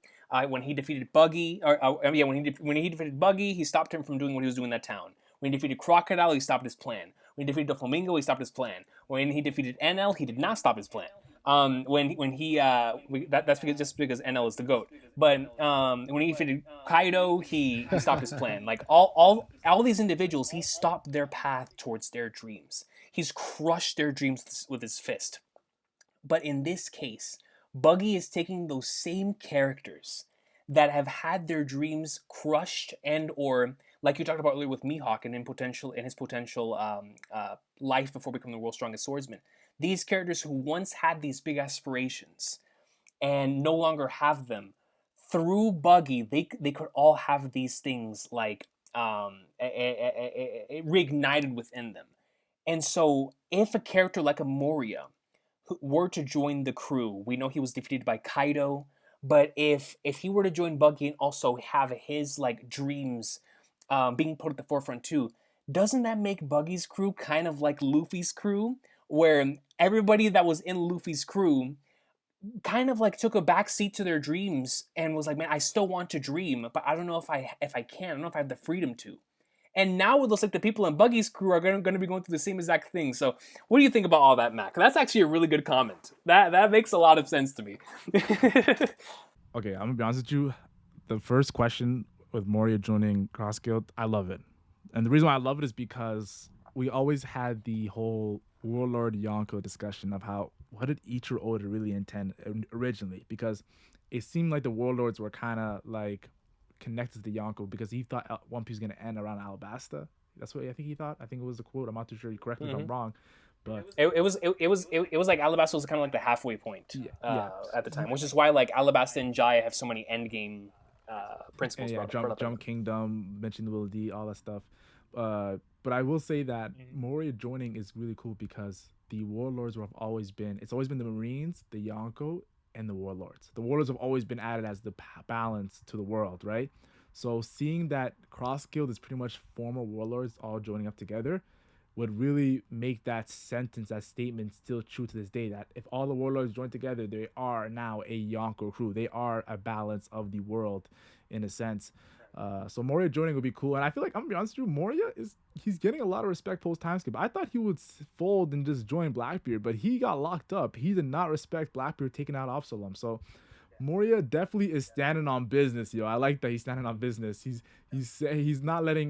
when he defeated Buggy, yeah, when he defeated Buggy, he stopped him from doing what he was doing in that town. When he defeated Crocodile, he stopped his plan. When he defeated the Flamingo, he stopped his plan. When he defeated NL, he did not stop his plan. when he that's because just because NL is the goat. But when he defeated Kaido, he stopped his plan. Like all these individuals, he stopped their path towards their dreams. He's crushed their dreams with his fist. But in this case, Buggy is taking those same characters that have had their dreams crushed and or like you talked about earlier with Mihawk and in his potential life before becoming the world's strongest swordsman. These characters who once had these big aspirations and no longer have them, through Buggy, they could all have these things like reignited within them. And so, if a character like a Moria were to join the crew, we know he was defeated by Kaido, but if he were to join Buggy and also have his like dreams being put at the forefront too, doesn't that make Buggy's crew kind of like Luffy's crew, where everybody that was in Luffy's crew kind of like took a back seat to their dreams and was like, man, I still want to dream, but I don't know if I can. I don't know if I have the freedom to. And now it looks like the people in Buggy's crew are going to be going through the same exact thing. So, what do you think about all that, Mac? That's actually a really good comment. That makes a lot of sense to me. Okay, I'm gonna be honest with you. The first question with Moria joining Cross Guild, I love it, and the reason why I love it is because we always had the whole Warlord Yonko discussion of how what did Ichiro Oda really intend originally, because it seemed like the Warlords were kind of like connected to Yonko because he thought One Piece was gonna end around Alabasta. That's what I think he thought. I think it was the quote. I'm not too sure. You correct me if I'm Mm-hmm. wrong, but It was like Alabasta was kind of like the halfway point yeah, yeah, at the time, which is why like Alabasta and Jaya have so many end game and principles yeah, brought up in Jump them. Kingdom, mentioned Will D, all that stuff. But I will say that Mm-hmm. Moria joining is really cool because the Warlords have always been. It's always been the Marines, the Yonko, and the Warlords. The Warlords have always been added as the balance to the world, right? So seeing that Cross Guild is pretty much former Warlords all joining up together would really make that sentence, that statement, still true to this day. That if all the warlords join together, they are now a Yonko crew. They are a balance of the world, in a sense. So Moria joining would be cool, and I feel like I'm gonna be honest with you, Moria he's getting a lot of respect post time skip. I thought he would fold and just join Blackbeard, but he got locked up. He did not respect Blackbeard taking out Absalom. So Moria definitely is standing on business, yo. I like that he's standing on business. He's not letting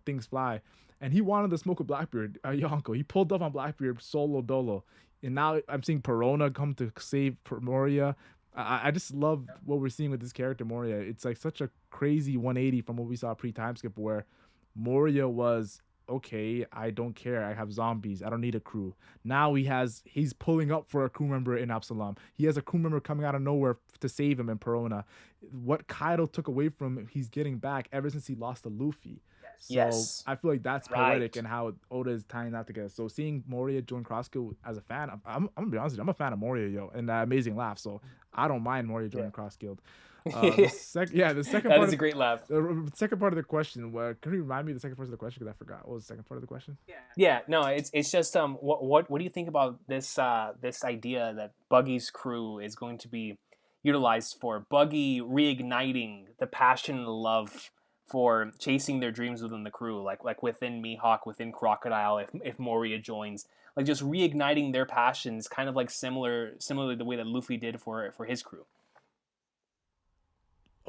things fly, and he wanted to smoke with Blackbeard, Yonko. He pulled up on Blackbeard solo dolo, and now I'm seeing Perona come to save Moria. I just love what we're seeing with this character Moria. It's like such a crazy 180 from what we saw pre time skip, where Moria was okay. I don't care. I have zombies. I don't need a crew. Now he's pulling up for a crew member in Absalom. He has a crew member coming out of nowhere to save him in Perona. What Kaido took away from him, he's getting back ever since he lost to Luffy. So Yes, I feel like that's poetic right. and how Oda is tying that together. So seeing Moria join Crosskill as a fan, I'm gonna be honest with you, I'm a fan of Moria, yo, and that amazing laugh. So I don't mind Moria Yeah. joining Cross Guild. The second That part is a of great laugh. the second part of the question. Can you remind me of the second part of the question? Because I forgot. What was the second part of the question? Yeah, no, it's just what do you think about this idea that Buggy's crew is going to be utilized for Buggy reigniting the passion and the love for chasing their dreams within the crew, like within Mihawk, within Crocodile, if Moria joins, like just reigniting their passions, kind of like similarly the way that Luffy did for his crew.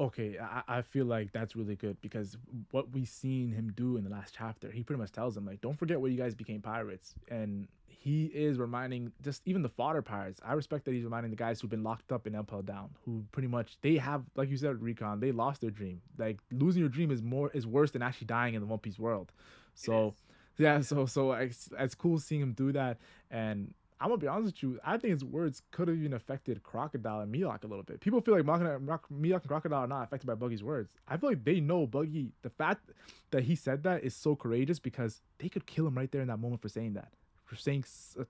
Okay, I feel like that's really good because what we seen him do in the last chapter, he pretty much tells them like, don't forget where you guys became pirates, and he is reminding just even the fodder pirates. I respect that he's reminding the guys who've been locked up in Impel Down, who pretty much they have, like you said, Recon, they lost their dream. Like losing your dream is worse than actually dying in the One Piece world. So yeah, so it's cool seeing him do that, and I'm gonna be honest with you. I think his words could have even affected Crocodile and Milok a little bit. People feel like Milok and Crocodile are not affected by Buggy's words. I feel like they know Buggy. The fact that he said that is so courageous because they could kill him right there in that moment for saying that, for saying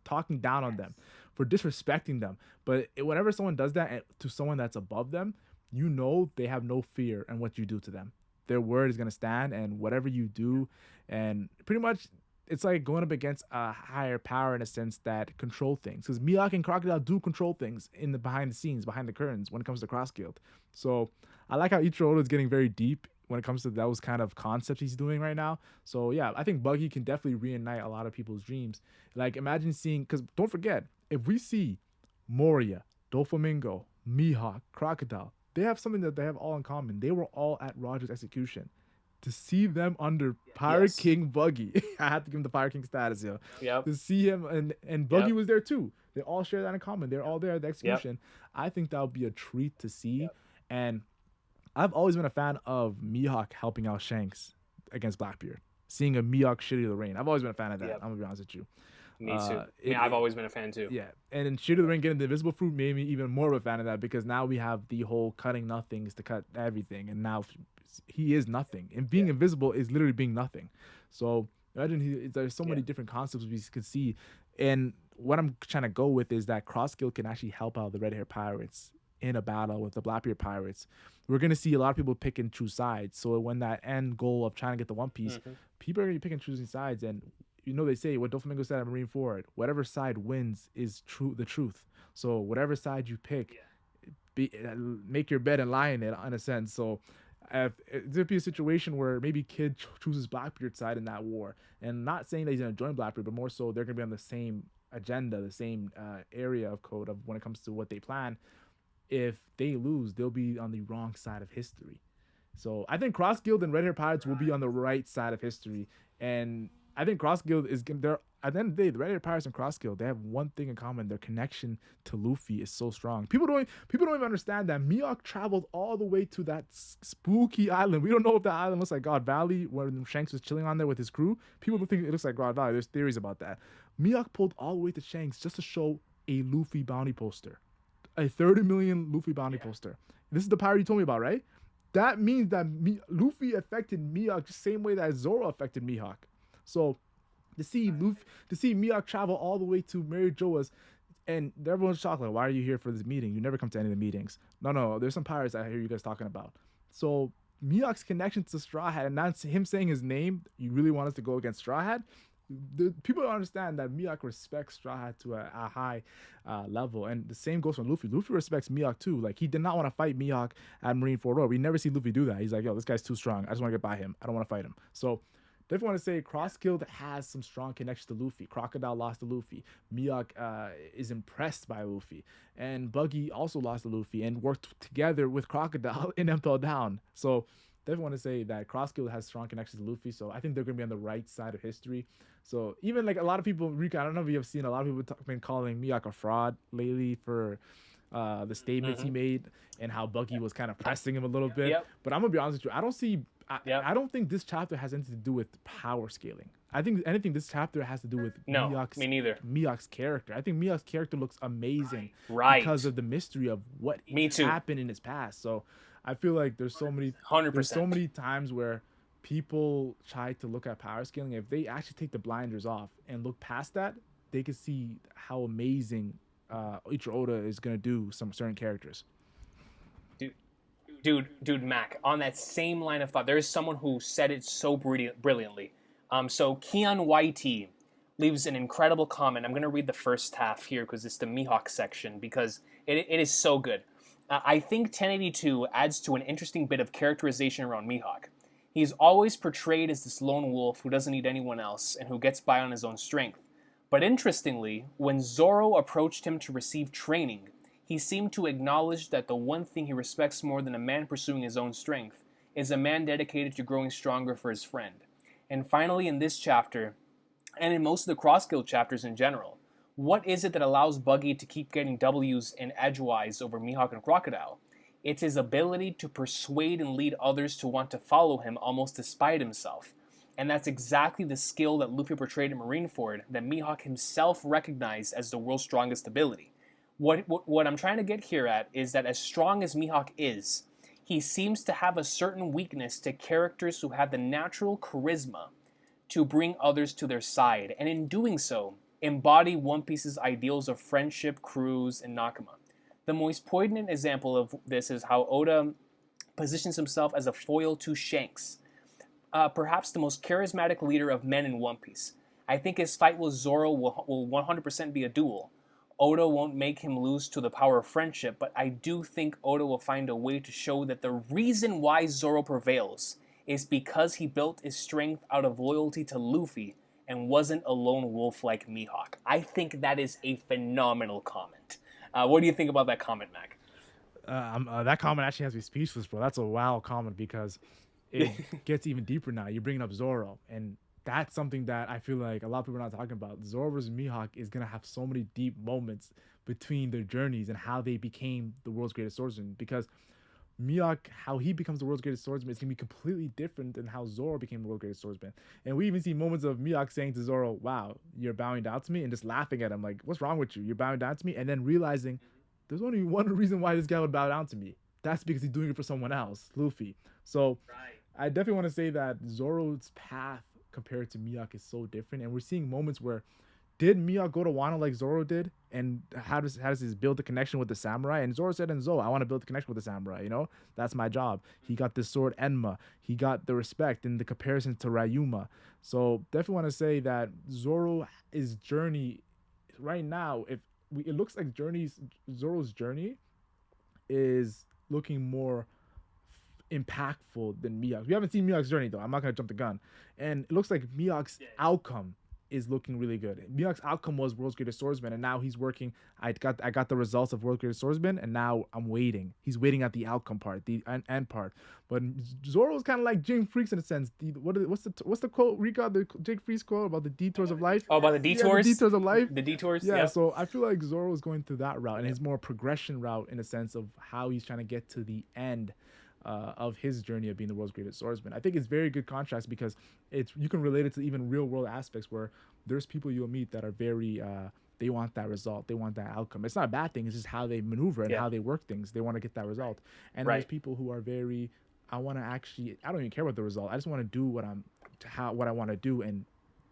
talking down on them, for disrespecting them. But whenever someone does that to someone that's above them, you know they have no fear in what you do to them. Their word is gonna stand, and whatever you do, and pretty much it's like going up against a higher power in a sense that control things. Because Miyake and Crocodile do control things in the behind the scenes, behind the curtains when it comes to Cross Guild. So I like how Ichiro is getting very deep when it comes to those kind of concepts he's doing right now. So yeah, I think Buggy can definitely reignite a lot of people's dreams. Like imagine seeing, because don't forget, if we see Moria, Doflamingo, Mihawk, Crocodile. They have something that they have all in common. They were all at Roger's execution. To see them under Pirate Yes. King Buggy, I have to give him the Pirate King status, yo. Yep. To see him and Buggy Yep. was there too. They all share that in common. They're all there at the Yep. execution. I think that would be a treat to see. Yep. And I've always been a fan of Mihawk helping out Shanks against Blackbeard. Seeing a Mihawk shitty the rain. I've always been a fan of that. Yep. I'm gonna be honest with you. Me too. I mean, It, I've it always been a fan too. yeah, and in Shit of the Ring getting the invisible fruit made me even more of a fan of that because now we have the whole cutting nothings to cut everything, and now he is nothing, and being Yeah. invisible is literally being nothing. So imagine there's so Yeah. many different concepts we could see, and what I'm trying to go with is that Cross Skill can actually help out the Red Hair Pirates in a battle with the Blackbeard Pirates. We're gonna see a lot of people pick and choose sides. So when that end goal of trying to get the One Piece, Hmm. people are gonna be picking and choosing sides, and they say what Doflamingo said at Marine Ford, whatever side wins is the truth. So whatever side you pick, make your bed and lie in it in a sense. So if there'd be a situation where maybe Kid chooses Blackbeard's side in that war, and not saying that he's gonna join Blackbeard, but more so they're gonna be on the same agenda, the same area of code of when it comes to what they plan. If they lose, they'll be on the wrong side of history. So I think Cross Guild and Red Hair Pirates will be on the right side of history, and I think Cross Guild is they're at the end of the day, the Red Hair Pirates and Cross Guild, they have one thing in common: their connection to Luffy is so strong. People don't even understand that Mihawk traveled all the way to that spooky island. We don't know if that island looks like God Valley, where Shanks was chilling on there with his crew. People don't think it looks like God Valley. There's theories about that. Mihawk pulled all the way to Shanks just to show a Luffy bounty poster, a 30 million Luffy bounty poster. This is the pirate you told me about, right? That means that Luffy affected Mihawk the same way that Zoro affected Mihawk. So to see Mihawk travel all the way to Mary Joa's, and everyone's shocked, like, why are you here for this meeting? You never come to any of the meetings. No, there's some pirates I hear you guys talking about. So Mihawk's connection to Straw Hat, and not him saying his name, you really want us to go against Straw Hat? The people don't understand that Mihawk respects Straw Hat to a high level, and the same goes for Luffy. Luffy respects Mihawk too. Like, he did not want to fight Mihawk at Marine Ford Road. We never see Luffy do that. He's like, yo, this guy's too strong. I just want to get by him. I don't want to fight him. So definitely want to say Cross Guild has some strong connection to Luffy. Crocodile lost to Luffy. Mihawk is impressed by Luffy, and Buggy also lost to Luffy and worked together with Crocodile in Impel Down. So definitely want to say that Cross Guild has strong connections to Luffy, so I think they're gonna be on the right side of history. So even like a lot of people, Recon, I don't know if you have seen a lot of people been calling Mihawk a fraud lately for the statements he made and how Buggy was kind of pressing him a little bit. Yep. But I'm gonna be honest with you, I don't see. Yep. I don't think this chapter has anything to do with power scaling. I think anything this chapter has to do with No, me neither. Mihawk's character. I think Mihawk's character looks amazing Right. because of the mystery of what Me too. happened in his past. So I feel like there's so many 100%. times where people try to look at power scaling. If they actually take the blinders off and look past that, they can see how amazing Ichiro Oda is gonna do some certain characters. Dude, Mac, on that same line of thought, there is someone who said it so brilliantly. So Keon YT leaves an incredible comment. I'm going to read the first half here because it's the Mihawk section because it is so good. I think 1082 adds to an interesting bit of characterization around Mihawk. He's always portrayed as this lone wolf who doesn't need anyone else and who gets by on his own strength. But interestingly, when Zoro approached him to receive training, he seemed to acknowledge that the one thing he respects more than a man pursuing his own strength is a man dedicated to growing stronger for his friend. And finally, in this chapter, and in most of the Cross Guild chapters in general, what is it that allows Buggy to keep getting W's and edgewise over Mihawk and Crocodile? It's his ability to persuade and lead others to want to follow him almost despite himself. And that's exactly the skill that Luffy portrayed in Marineford that Mihawk himself recognized as the world's strongest ability. What I'm trying to get here at is that as strong as Mihawk is, he seems to have a certain weakness to characters who have the natural charisma to bring others to their side, and in doing so, embody One Piece's ideals of friendship, cruise, and Nakama. The most poignant example of this is how Oda positions himself as a foil to Shanks, perhaps the most charismatic leader of men in One Piece. I think his fight with Zoro will 100% be a duel. Oda won't make him lose to the power of friendship, but I do think Oda will find a way to show that the reason why Zoro prevails is because he built his strength out of loyalty to Luffy and wasn't a lone wolf like Mihawk. I think that is a phenomenal comment. What do you think about that comment, Mac? That comment actually has me speechless, bro. That's a wow comment because it gets even deeper now. You're bringing up Zoro, and that's something that I feel like a lot of people are not talking about. Zoro versus Mihawk is gonna have so many deep moments between their journeys and how they became the world's greatest swordsman. Because Mihawk, how he becomes the world's greatest swordsman is gonna be completely different than how Zoro became the world's greatest swordsman. And we even see moments of Mihawk saying to Zoro, "Wow, you're bowing down to me," and just laughing at him like, "What's wrong with you? You're bowing down to me," and then realizing there's only one reason why this guy would bow down to me. That's because he's doing it for someone else, Luffy. So I definitely want to say that Zoro's path compared to Mihawk is so different, and we're seeing moments where did Mihawk go to Wano like Zoro did, and how does he build the connection with the samurai? And Zoro said in Zo, I want to build the connection with the samurai. That's my job. He got this sword Enma. He got the respect and the comparison to Ryuma. So definitely want to say that Zoro's journey right now, it looks like Zoro's journey is looking more impactful than Miyak's. We haven't seen Miyak's journey though. I'm not gonna jump the gun. And it looks like Miyak's outcome is looking really good. Miyak's outcome was World's Greatest Swordsman, and now he's working. I got the results of World's Greatest Swordsman, and now I'm waiting. He's waiting at the outcome part, the end part. But Zoro's kind of like Jake Freaks in a sense. What's the quote? Recon the Jake Freaks quote about the detours of life. Oh, about the Yeah, the detours? detours of life. The detours? Yeah, Yeah. so I feel like Zoro is going through that route, and his more progression route in a sense of how he's trying to get to the end of his journey of being the world's greatest swordsman. I think it's very good contrast because you can relate it to even real world aspects where there's people you'll meet that are very they want that result, they want that outcome. It's not a bad thing. It's just how they maneuver and Yeah. how they work things. They want to get that result. And Right. there's people who are very I don't even care about the result. I just want to do what I want to do and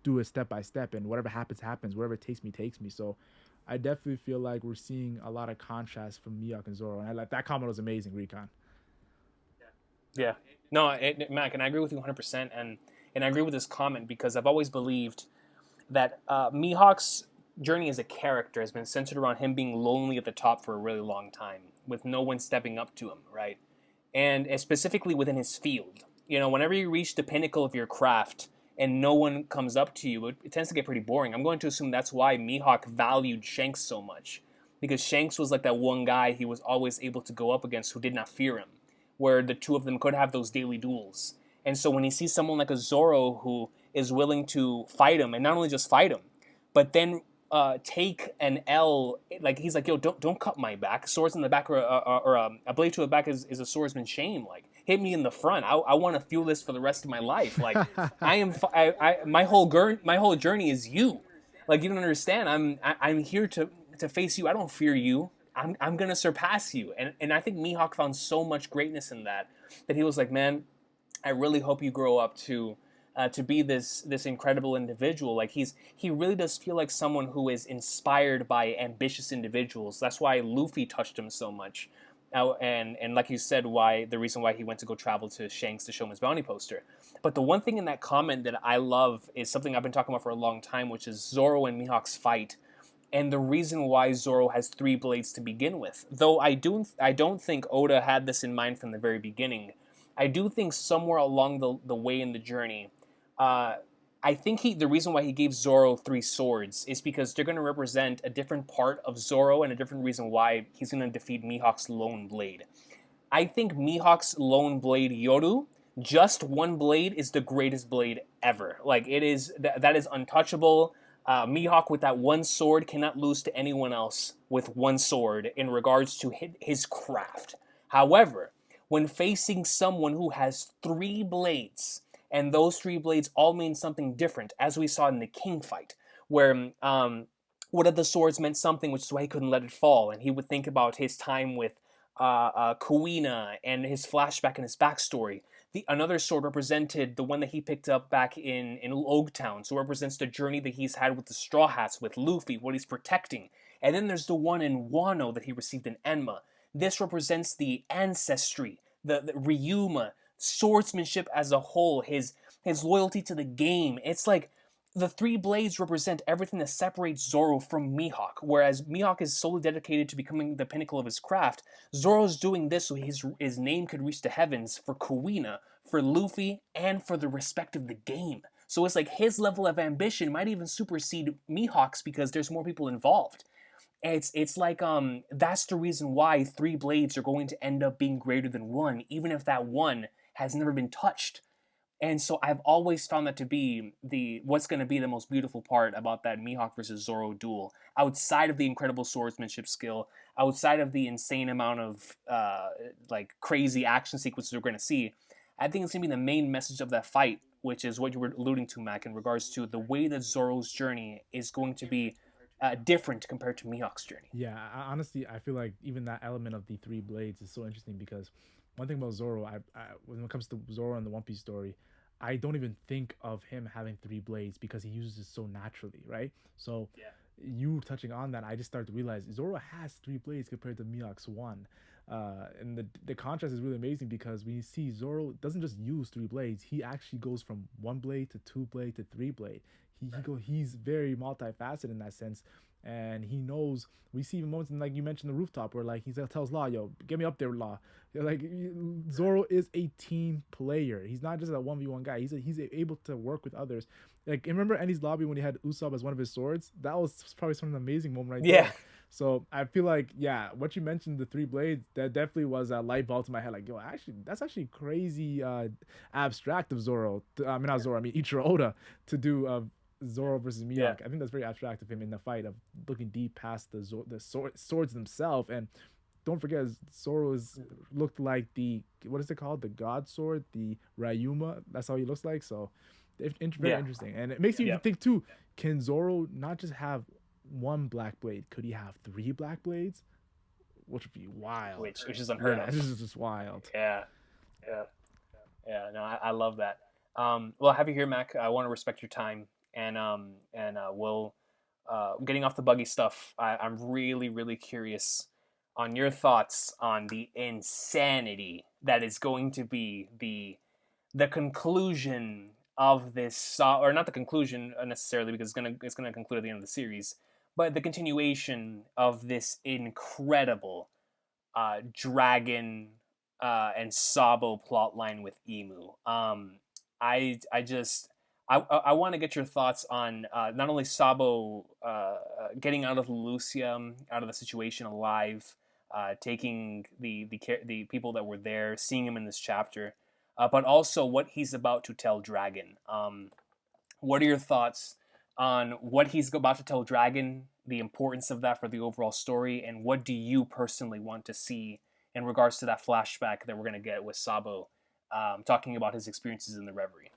do it step by step, and whatever happens happens. Wherever it takes me. So I definitely feel like we're seeing a lot of contrast from Miyako and Zoro, and I like that comment was amazing, Recon. Yeah. No, Mac, and I agree with you 100%. And I agree with this comment because I've always believed that Mihawk's journey as a character has been centered around him being lonely at the top for a really long time, with no one stepping up to him, right? And specifically within his field. Whenever you reach the pinnacle of your craft and no one comes up to you, it tends to get pretty boring. I'm going to assume that's why Mihawk valued Shanks so much, because Shanks was like that one guy he was always able to go up against who did not fear him, where the two of them could have those daily duels. And so when he sees someone like a Zoro who is willing to fight him, and not only just fight him, but then take an L, like he's like, yo, don't cut my back. Swords in the back, or a blade to the back is a swordsman's shame. Like, hit me in the front. I want to feel this for the rest of my life. Like, my whole journey is you. Like, you don't understand. I'm here to face you. I don't fear you. I'm gonna surpass you. And I think Mihawk found so much greatness in that he was like, man, I really hope you grow up to be this incredible individual. Like he really does feel like someone who is inspired by ambitious individuals. That's why Luffy touched him so much. And like you said, the reason why he went to go travel to Shanks to show him his bounty poster. But the one thing in that comment that I love is something I've been talking about for a long time, which is Zoro and Mihawk's fight, and the reason why Zoro has three blades to begin with. Though I don't think Oda had this in mind from the very beginning. I do think somewhere along the way in the journey, I think the reason why he gave Zoro three swords is because they're going to represent a different part of Zoro and a different reason why he's going to defeat Mihawk's lone blade. I think Mihawk's lone blade Yoru, just one blade, is the greatest blade ever. Like, it is that is untouchable. Mihawk with that one sword cannot lose to anyone else with one sword in regards to his craft. However, when facing someone who has three blades, and those three blades all mean something different, as we saw in the King fight, where one of the swords meant something, which is why he couldn't let it fall, and he would think about his time with Kuina and his flashback and his backstory. Another sword represented the one that he picked up back in Oaktown, so it represents the journey that he's had with the Straw Hats, with Luffy, what he's protecting. And then there's the one in Wano that he received in Enma. This represents the ancestry, the Ryuma, swordsmanship as a whole, his loyalty to the game. It's like the three blades represent everything that separates Zoro from Mihawk, whereas Mihawk is solely dedicated to becoming the pinnacle of his craft. Zoro's doing this so his name could reach the heavens for Kuina, for Luffy, and for the respect of the game. So it's like his level of ambition might even supersede Mihawk's because there's more people involved. It's like that's the reason why three blades are going to end up being greater than one, even if that one has never been touched. And so I've always found that to be the what's going to be the most beautiful part about that Mihawk versus Zoro duel. Outside of the incredible swordsmanship skill, outside of the insane amount of like crazy action sequences we're going to see, I think it's going to be the main message of that fight, which is what you were alluding to, Mac, in regards to the way that Zoro's journey is going to be different compared to Mihawk's journey. Yeah, honestly, I feel like even that element of the three blades is so interesting because one thing about Zoro, when it comes to Zoro and the One Piece story, I don't even think of him having three blades because he uses it so naturally, right? So, you touching on that, I just started to realize Zoro has three blades compared to Mihawk's one. And the contrast is really amazing because when you see Zoro doesn't just use three blades, he actually goes from one blade to two blade to three blade. He's very multifaceted in that sense, and he knows. We see even moments in, like you mentioned, the rooftop where like he tells Law, "Yo, get me up there, Law." Like Zoro is a team player. He's not just a 1v1 guy. He's able to work with others. Like remember Ennie's lobby when he had Usopp as one of his swords? That was probably some amazing moment right Yeah, there. So I feel like yeah, what you mentioned, the three blades, that definitely was a light bulb to my head. Like yo, actually, that's actually crazy abstract of Zoro. I mean not Zoro, I mean Ichiro Oda to do Zoro versus yeah, Mihawk. I think that's very abstract of him in the fight of looking deep past swords themselves. And don't forget, Zoro's looked like the what is it called? The God Sword, the Ryuma. That's how he looks like. So very yeah, interesting, and it makes you yeah. even think too. Can Zoro not just have one black blade? Could he have three black blades? Which would be wild. Which is unheard Yeah, of. this is just wild. Yeah, yeah. Yeah, no, I love that. Well, have you here, Mac. I want to respect your time, and we'll getting off the buggy stuff. I'm really curious on your thoughts on the insanity that is going to be the conclusion of this, or not the conclusion necessarily because it's gonna conclude at the end of the series, but the continuation of this incredible Dragon and Sabo plotline with Emu. I just I want to get your thoughts on not only Sabo getting out of Lucia, out of the situation alive, taking the people that were there, seeing him in this chapter, but also what he's about to tell Dragon. What are your thoughts on what he's about to tell Dragon, the importance of that for the overall story, and what do you personally want to see in regards to that flashback that we're going to get with Sabo talking about his experiences in the Reverie?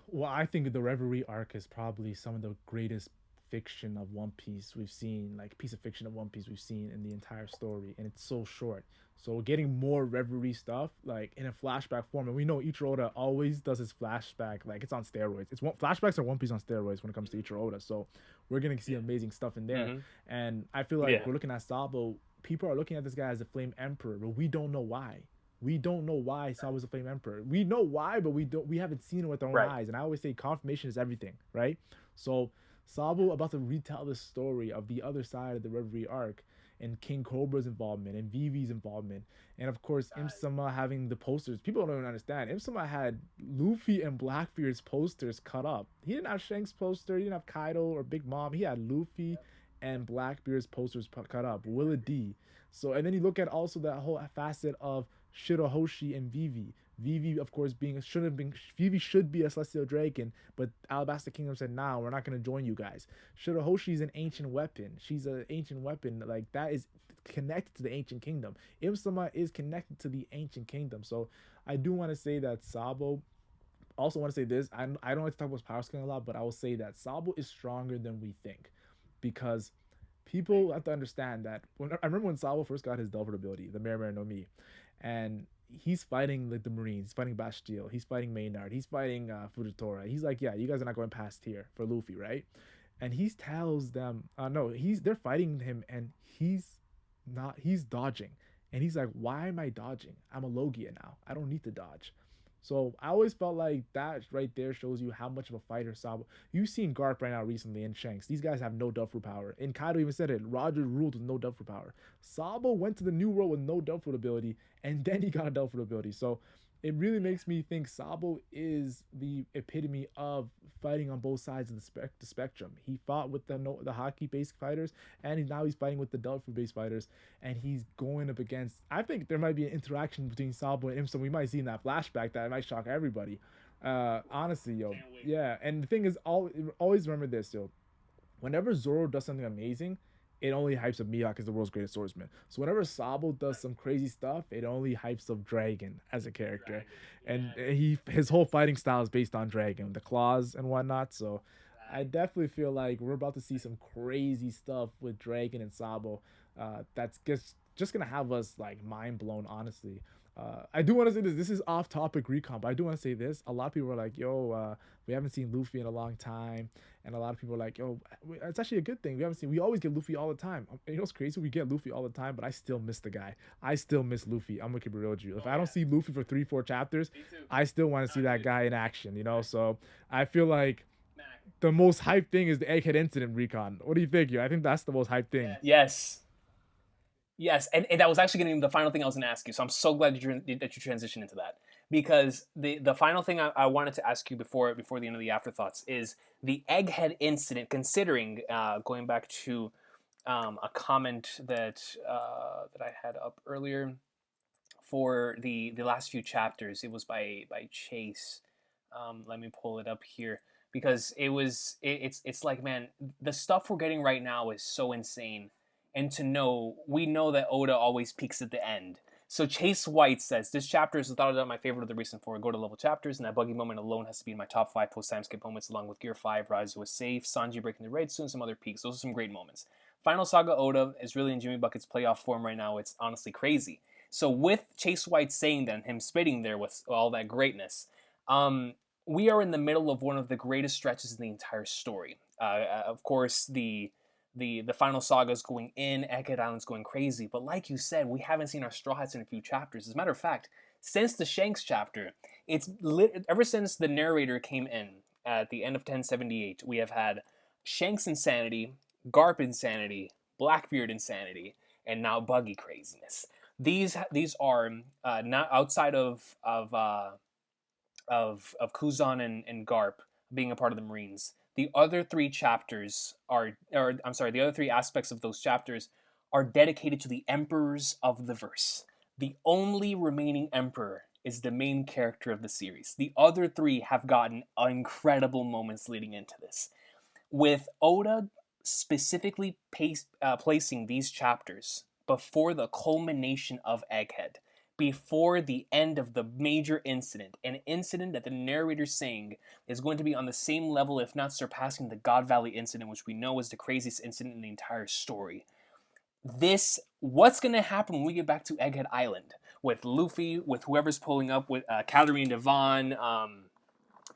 Well, I think the Reverie arc is probably some of the greatest fiction of One Piece we've seen, like piece of fiction of One Piece we've seen in the entire story, and it's so short. So getting more Reverie stuff, like in a flashback form, and we know Ichiro Oda always does his flashback like it's on steroids. Flashbacks are One Piece on steroids when it comes to Ichiro Oda. So we're gonna see amazing stuff in there, Mm-hmm. and I feel like Yeah. we're looking at Sabo. People are looking at this guy as a Flame Emperor, but we don't know why. We don't know why Saw was a flame emperor. We know why, but we haven't seen it with our own Right. eyes. And I always say confirmation is everything, right? So Sabo about to retell the story of the other side of the Reverie arc and King Cobra's involvement and Vivi's involvement. And of course Imsama having the posters. People don't even understand. Imsama had Luffy and Blackbeard's posters cut up. He didn't have Shanks' poster, he didn't have Kaido or Big Mom. He had Luffy and Blackbeard's posters cut up. Willa D. So and then you look at also that whole facet of Shirahoshi and Vivi. Vivi, of course, being should have been Vivi should be a celestial dragon, but Alabasta Kingdom said, "Nah, we're not gonna join you guys." Shirahoshi is an ancient weapon. She's an ancient weapon like that is connected to the ancient kingdom. Imsama is connected to the ancient kingdom. So I do want to say that Sabo. Also want to say this. I don't like to talk about power scaling a lot, but I will say that Sabo is stronger than we think, because people have to understand that I remember when Sabo first got his Delver ability, the Mare no Mi, and he's fighting like the Marines, he's fighting Bastille, he's fighting Maynard, he's fighting Fujitora. He's like, yeah, you guys are not going past here for Luffy, right? And he tells them, no, they're fighting him, and he's dodging, and he's like, why am I dodging? I'm a Logia now. I don't need to dodge. So I always felt like that right there shows you how much of a fighter Sabo. You've seen Garp right now recently and Shanks. These guys have no Duffur power. And Kaido even said it. Roger ruled with no Duffur power. Sabo went to the New World with no Duffur ability, and then he got a Duffur ability. So it really makes me think Sabo is the epitome of fighting on both sides of the spectrum. He fought with the no, the hockey based fighters, and he's fighting with the Delphi based fighters, and he's going up against. I think there might be an interaction between Sabo and Imson. We might see in that flashback that might shock everybody. Honestly, yo, yeah. And the thing is, always remember this, yo. Whenever Zoro does something amazing, it only hypes up Mihawk as the world's greatest swordsman. So whenever Sabo does some crazy stuff, it only hypes up Dragon as a character, and his whole fighting style is based on Dragon, the claws and whatnot. So I definitely feel like we're about to see some crazy stuff with Dragon and Sabo. That's just gonna have us like mind blown, honestly. I do want to say this. This is off topic recon, but I do want to say this. A lot of people are like, "Yo, we haven't seen Luffy in a long time," and a lot of people are like, "Yo, it's actually a good thing. We haven't seen. We always get Luffy all the time. You know what's crazy? We get Luffy all the time, but I still miss the guy. I still miss Luffy. I'm gonna keep it real with you. If I don't see Luffy for 3, 4 chapters, I still want to see that guy in action. You know, so I feel like the most hyped thing is the Egghead incident recon. What do you think? You? I think that's the most hyped thing. Yes. Yes, and that was actually going to be the final thing I was going to ask you. So I'm so glad that you transitioned into that, because the final thing I wanted to ask you before the end of the afterthoughts is the Egghead incident. Considering going back to a comment that I had up earlier for the last few chapters, it was by Chase. Let me pull it up here, because it's like, man, the stuff we're getting right now is so insane. And to know, we know that Oda always peaks at the end. So Chase White says, this chapter is without a doubt my favorite of the recent four. Go to level chapters, and that buggy moment alone has to be in my top 5 post-time skip moments, along with Gear 5, Rise was safe, Sanji breaking the raid, soon some other peaks. Those are some great moments. Final Saga Oda is really in Jimmy Bucket's playoff form right now. It's honestly crazy. So with Chase White saying that, and him spitting there with all that greatness, we are in the middle of one of the greatest stretches in the entire story. Of course, the final saga is going in, Egghead Island's going crazy, but like you said, we haven't seen our Straw Hats in a few chapters. As a matter of fact, since the Shanks chapter, ever since the narrator came in at the end of 1078, we have had Shanks insanity, Garp insanity, Blackbeard insanity, and now Buggy craziness. These are not outside of Kuzan and Garp being a part of the Marines. The other 3 chapters or I'm sorry, the other 3 aspects of those chapters are dedicated to the emperors of the verse. The only remaining emperor is the main character of the series. The other 3 have gotten incredible moments leading into this. With Oda specifically placing these chapters before the culmination of Egghead, before the end of the major incident, an incident that the narrator's saying is going to be on the same level, if not surpassing, the God Valley incident, which we know is the craziest incident in the entire story. What's going to happen when we get back to Egghead Island with Luffy, with whoever's pulling up, with Calorie and Devon,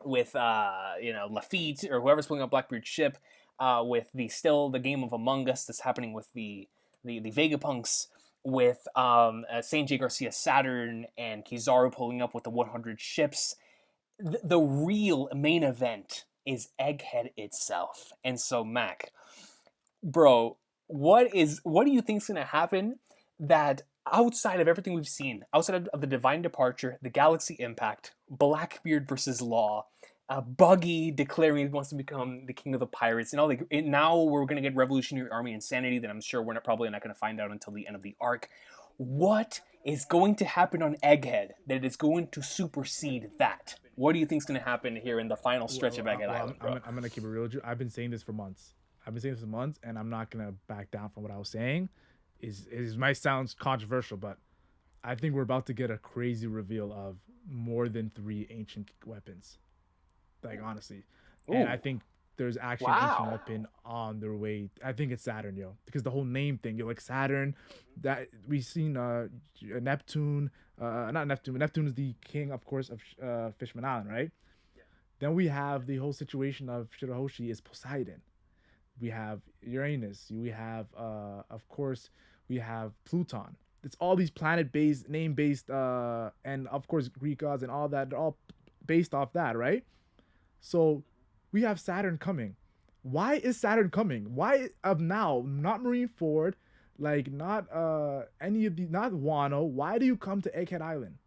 with Lafitte, or whoever's pulling up Blackbeard's ship, with the game of Among Us that's happening with the Vegapunks, with Saint J. Garcia Saturn and Kizaru pulling up with the 100 ships. The real main event is Egghead itself. And so, Mac, bro, what do you think is going to happen that outside of everything we've seen, outside of the Divine Departure, the Galaxy Impact, Blackbeard versus Law, Buggy declaring he wants to become the king of the pirates, and all now we're going to get Revolutionary Army Insanity that I'm sure we're probably not going to find out until the end of the arc. What is going to happen on Egghead that is going to supersede that? What do you think is going to happen here in the final stretch of Egghead Island, bro? I'm gonna keep it real with you. I've been saying this for months. And I'm not gonna back down from what I was saying. Is might sound controversial, but I think we're about to get a crazy reveal of more than 3 ancient weapons. Like, honestly, and I think there's actually an ancient weapon on their way. I think it's Saturn, yo, because the whole name thing, yo, like Saturn, that we've seen Neptune, not Neptune, but Neptune is the king, of course, of Fishman Island, right? Then we have the whole situation of Shirahoshi is Poseidon. We have Uranus. We have, of course, we have Pluton. It's all these planet-based, name-based, and of course Greek gods and all that. They're all based off that, right? So we have Saturn coming. Why is Saturn coming? Why of now? Not Marineford, like not any of the, not Wano. Why do you come to Egghead Island?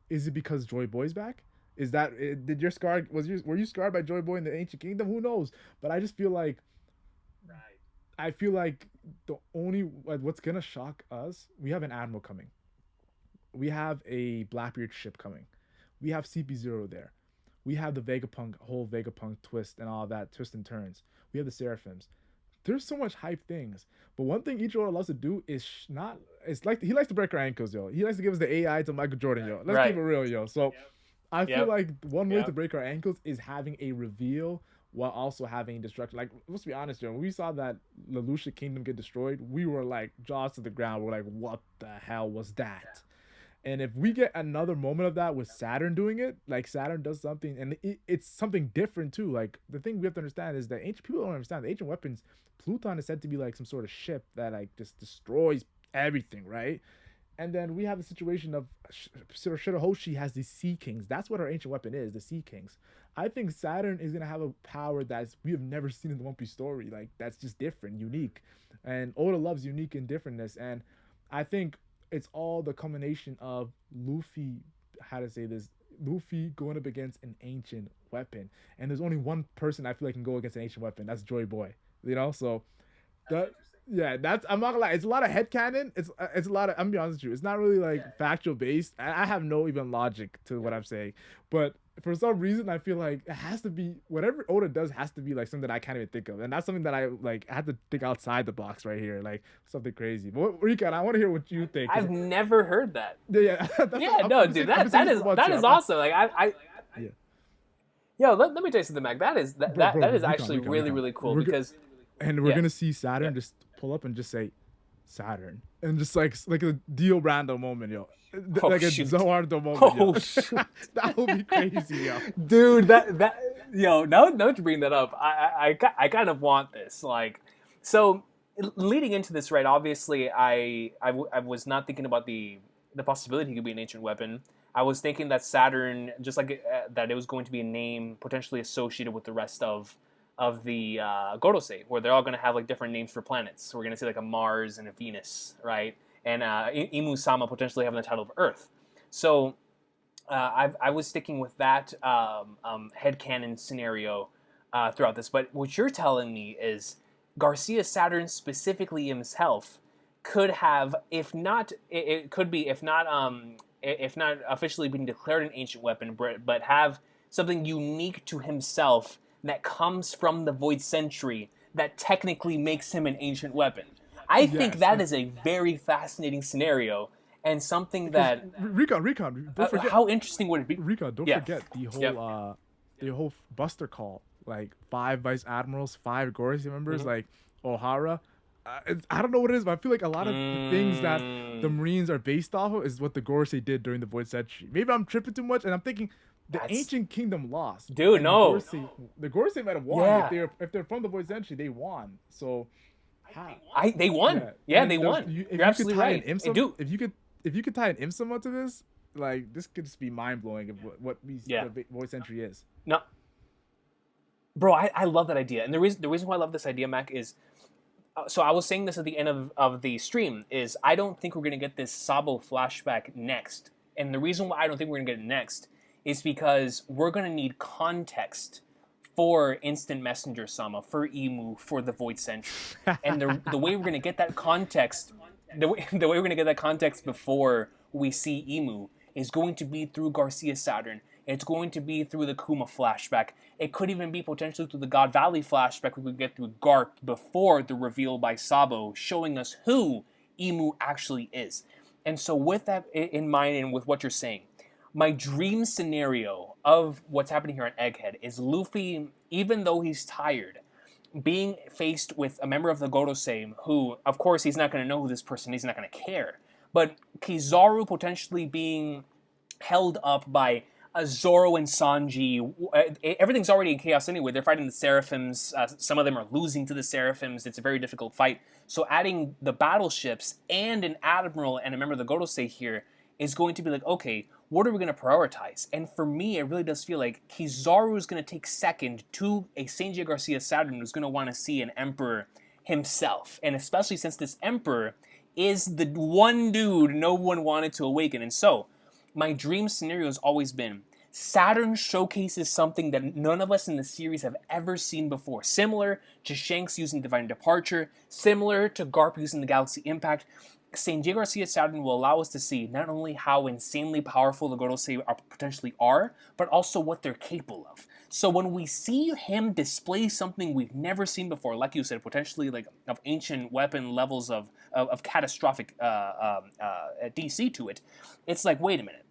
Is it because Joy Boy's back? Is that did your scar was you were you scarred by Joy Boy in the Ancient Kingdom? Who knows? But I feel like the only like, what's gonna shock us. We have an admiral coming. We have a Blackbeard ship coming. We have CP0 there. We have the Vegapunk whole Vegapunk twist and all that twists and turns. We have the Seraphims. There's so much hype things. But one thing Ichiro loves to do is not. It's like he likes to break our ankles, yo. He likes to give us the AI to Michael Jordan, yo. Let's keep Right. it real, yo. So I feel Yep. like one way to Yep. break our ankles is having a reveal while also having destruction. Like, let's be honest, Joe. When we saw that Lelouch Kingdom get destroyed, we were like jaws to the ground. We're like, what the hell was that? And if we get another moment of that with Saturn doing it, like Saturn does something, and it's something different too. Like the thing we have to understand is that ancient people don't understand the ancient weapons. Pluton is said to be like some sort of ship that like just destroys everything, right? And then we have the situation of Shirahoshi has these Sea Kings. That's what our ancient weapon is, the Sea Kings. I think Saturn is gonna have a power that we have never seen in the One Piece story. Like that's just different, unique, and Oda loves unique and differentness. And I think it's all the combination of Luffy. How to say this? Luffy going up against an ancient weapon, and there's only one person I feel like can go against an ancient weapon. That's Joy Boy. You know, so that yeah, that's I'm not gonna lie. It's a lot of headcanon. It's a lot of I'm gonna be honest with you. It's not really like factual based. I have no even logic to what I'm saying. But for some reason I feel like it has to be whatever Oda does has to be like something I can't even think of. And that's something that I like I had to think outside the box right here. Like something crazy. But Recon, I want to hear what you think. I've never heard that. Yeah, Yeah, no, dude, that is awesome. Like I yeah. yo, let me tell you something, Mac. That is that is Recon, actually really Recon. really cool because And we're yeah, gonna see yeah. Saturn just pull up and just say Saturn and just like a Dio Brando moment, yo. Oh Like a shoot. Zoardo moment, yo. Oh shoot. That would be crazy, yo. Dude, that yo, now that you bring that up, I kind of want this. Like, so leading into this, right? Obviously, I was not thinking about the possibility he could be an ancient weapon. I was thinking that Saturn, just like that, it was going to be a name potentially associated with the rest of the Gorosei, where they're all going to have like different names for planets. So we're going to see like a Mars and a Venus, right? And Imu Sama potentially having the title of Earth. So I was sticking with that headcanon scenario throughout this. But what you're telling me is Garcia Saturn specifically himself could have, if not, it could be, if not officially being declared an ancient weapon, but have something unique to himself that comes from the Void Century that technically makes him an ancient weapon. I think Yes, that is a very fascinating scenario and something because that Recon, don't forget how interesting would it be? Recon, don't Yeah. forget Yep. the whole Buster call, like 5 vice admirals, 5 Gorosei members, Mm-hmm. like O'Hara. I don't know what it is, but I feel like a lot of the things that the Mm, Marines are based off of is what the Gorosei did during the Void Century. Maybe I'm tripping too much, and I'm thinking the that's Ancient Kingdom lost, dude. and No. The Gorosei might have won Yeah. if they're from the Void Century, they won. So, how? They won. Yeah, Yeah, they won. if You're you could absolutely tie right. an Hey, IMSA, dude. if you could tie an IMSA to this, like this could just be mind blowing of Yeah. what Void Century is. No, bro. I love that idea, and the reason why I love this idea, Mac, is so I was saying this at the end of the stream is I don't think we're gonna get this Sabo flashback next, and the reason why I don't think we're gonna get it next is because we're gonna need context for Instant Messenger Sama, for Emu, for the Void Century, and the way we're gonna get that context, the way we're gonna get that context before we see Emu is going to be through Garcia Saturn. It's going to be through the Kuma flashback. It could even be potentially through the God Valley flashback we could get through Garp before the reveal by Sabo, showing us who Emu actually is. And so, with that in mind, and with what you're saying, my dream scenario of what's happening here on Egghead is Luffy, even though he's tired, being faced with a member of the Gorosei who, of course, he's not going to know who this person is, he's not going to care. But Kizaru potentially being held up by Zoro and Sanji. Everything's already in chaos anyway. They're fighting the Seraphims. Some of them are losing to the Seraphims. It's a very difficult fight. So adding the battleships and an admiral and a member of the Gorosei here is going to be like, okay, what are we going to prioritize? And for me, it really does feel like Kizaru is going to take second to a Sanji Garcia Saturn who's going to want to see an emperor himself. And especially since this emperor is the one dude no one wanted to awaken. And so, my dream scenario has always been Saturn showcases something that none of us in the series have ever seen before, similar to Shanks using Divine Departure, similar to Garp using the Galaxy Impact. St. J. Garcia Saturn will allow us to see not only how insanely powerful the Gorosei potentially are, but also what they're capable of. So when we see him display something we've never seen before, like you said, potentially like of ancient weapon levels of catastrophic DC to it, it's like, wait a minute.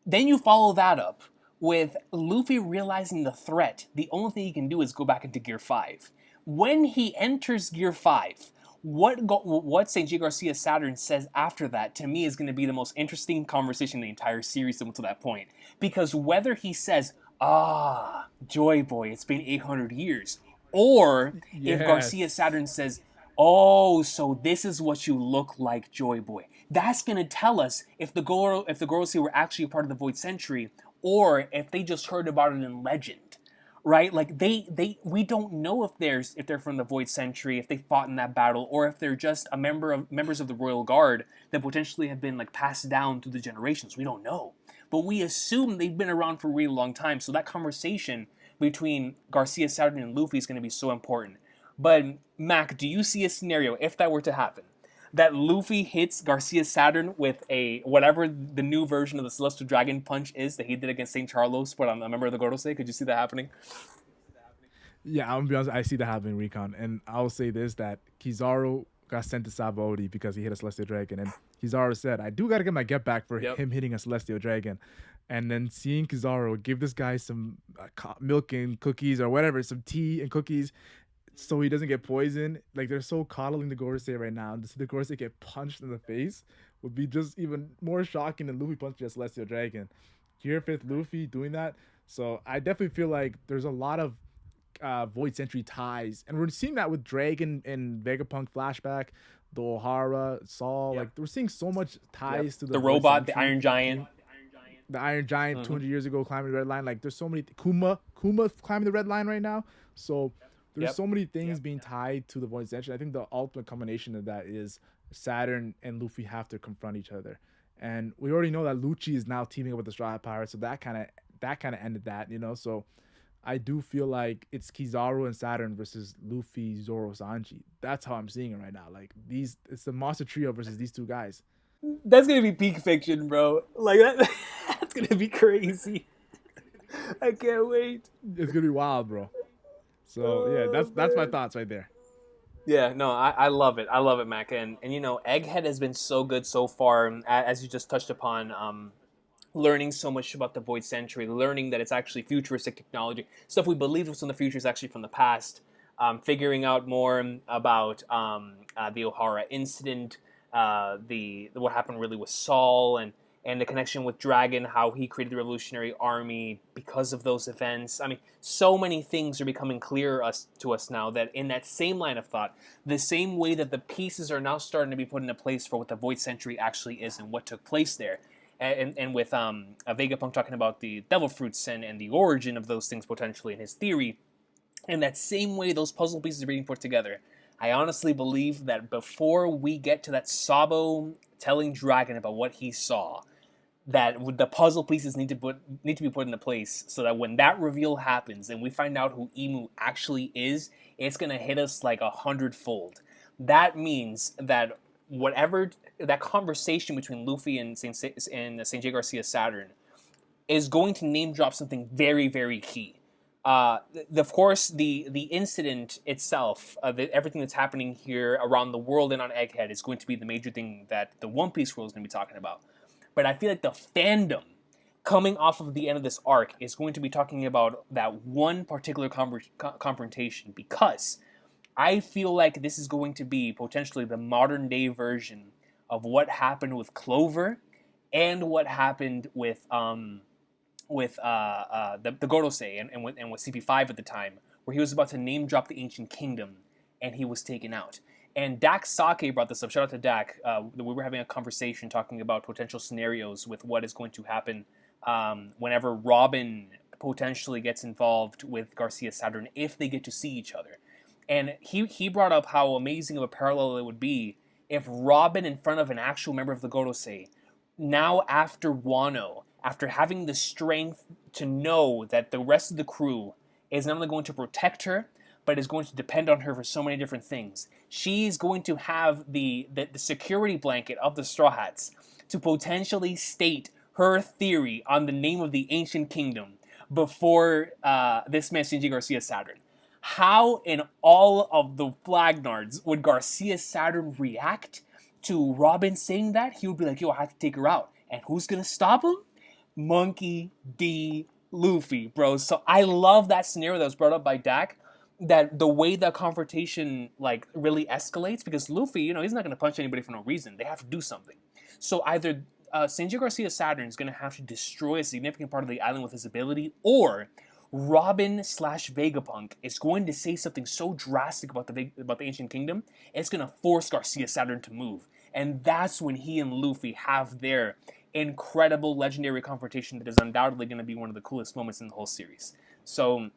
Then you follow that up with Luffy realizing the threat. The only thing he can do is go back into Gear 5. When he enters Gear 5, what St. J. Garcia Saturn says after that, to me, is going to be the most interesting conversation in the entire series up to that point. Because whether he says, Joy Boy, it's been 800 years, or if Garcia Yes. Saturn says, oh, so this is what you look like, Joy Boy. That's gonna tell us if the Gorosei were actually a part of the Void Century, or if they just heard about it in legend, right? Like we don't know if they're from the Void Century, if they fought in that battle, or if they're just members of the Royal Guard that potentially have been like passed down through the generations. We don't know, but we assume they've been around for a really long time. So that conversation between Garcia Saturn and Luffy is going to be so important. But Mac, do you see a scenario if that were to happen? That Luffy hits Garcia Saturn with a whatever the new version of the Celestial Dragon Punch is that he did against St. Carlos, but I'm a member of the Gorosei. Could you see that happening? Yeah, I'm gonna be honest. I see that happening, Recon, and I'll say this: that Kizaru got sent to Sabaody because he hit a Celestial Dragon, and Kizaru said, "I do gotta get my get back for Yep. him hitting a Celestial Dragon." And then seeing Kizaru give this guy some milk and cookies or whatever, some tea and cookies, so he doesn't get poisoned. Like they're so coddling the Gorosei right now. To see the Gorosei get punched in the face would be just even more shocking than Luffy punching a Celestial Dragon. Here, fifth Luffy doing that. So I definitely feel like there's a lot of Void Century ties, and we're seeing that with Dragon and Vegapunk flashback, the O'Hara, Saul. Like Yep. we're seeing so much Yep. ties to the The Void robot, the Century. Iron Giant. The Iron Giant Mm-hmm. 200 years ago climbing the red line. Like there's so many Kuma climbing the red line right now. So there's Yep. so many things being tied to the Void Century. I think the ultimate combination of that is Saturn and Luffy have to confront each other. And we already know that Lucci is now teaming up with the Straw Hat Pirates, so that kind of ended that, you know. So I do feel like it's Kizaru and Saturn versus Luffy, Zoro, Sanji. That's how I'm seeing it right now. Like it's the Monster Trio versus these two guys. That's gonna be peak fiction, bro. Like that. That's gonna be crazy. I can't wait. It's gonna be wild, bro. So yeah, Oh that's my man. thoughts right there. Yeah, no, I love it. I love it, Mac. And you know, Egghead has been so good so far, as you just touched upon. Learning so much about the Void Century, learning that it's actually futuristic technology, stuff we believed was from the future is actually from the past. Figuring out more about the O'Hara incident, the what happened really with Saul, and the connection with Dragon, how he created the Revolutionary Army because of those events. I mean, so many things are becoming clear to us now that in that same line of thought, the same way that the pieces are now starting to be put into place for what the Void Century actually is and what took place there. And with Vegapunk talking about the devil fruits and the origin of those things potentially in his theory, in that same way those puzzle pieces are being put together, I honestly believe that before we get to that Sabo telling Dragon about what he saw, that the puzzle pieces need to be put into place so that when that reveal happens and we find out who Emu actually is, it's gonna hit us like 100-fold. That means that whatever that conversation between Luffy and Saint J Garcia Saturn is going to name drop something very very key. Of course, the incident itself, everything that's happening here around the world and on Egghead is going to be the major thing that the One Piece world is going to be talking about. But I feel like the fandom coming off of the end of this arc is going to be talking about that one particular confrontation because I feel like this is going to be potentially the modern day version of what happened with Clover and what happened with the Gorosei and with CP5 at the time, where he was about to name drop the Ancient Kingdom and he was taken out. And Dak Sake brought this up. Shout out to Dak. We were having a conversation talking about potential scenarios with what is going to happen whenever Robin potentially gets involved with Garcia Saturn if they get to see each other. And he brought up how amazing of a parallel it would be if Robin, in front of an actual member of the Gorosei, now after Wano, after having the strength to know that the rest of the crew is not only going to protect her, but is going to depend on her for so many different things. She's going to have the security blanket of the Straw Hats to potentially state her theory on the name of the ancient kingdom before this man, Shinji Garcia Saturn. How in all of the Flagnards would Garcia Saturn react to Robin saying that? He would be like, yo, I have to take her out. And who's going to stop him? Monkey D. Luffy, bro. So I love that scenario that was brought up by Dak. That the way that confrontation like really escalates, because Luffy, he's not gonna punch anybody for no reason. They have to do something. So either Sanji Garcia Saturn is gonna have to destroy a significant part of the island with his ability, or Robin slash Vegapunk is going to say something so drastic about the ancient kingdom, it's gonna force Garcia Saturn to move, and that's when he and Luffy have their incredible legendary confrontation that is undoubtedly going to be one of the coolest moments in the whole series. So,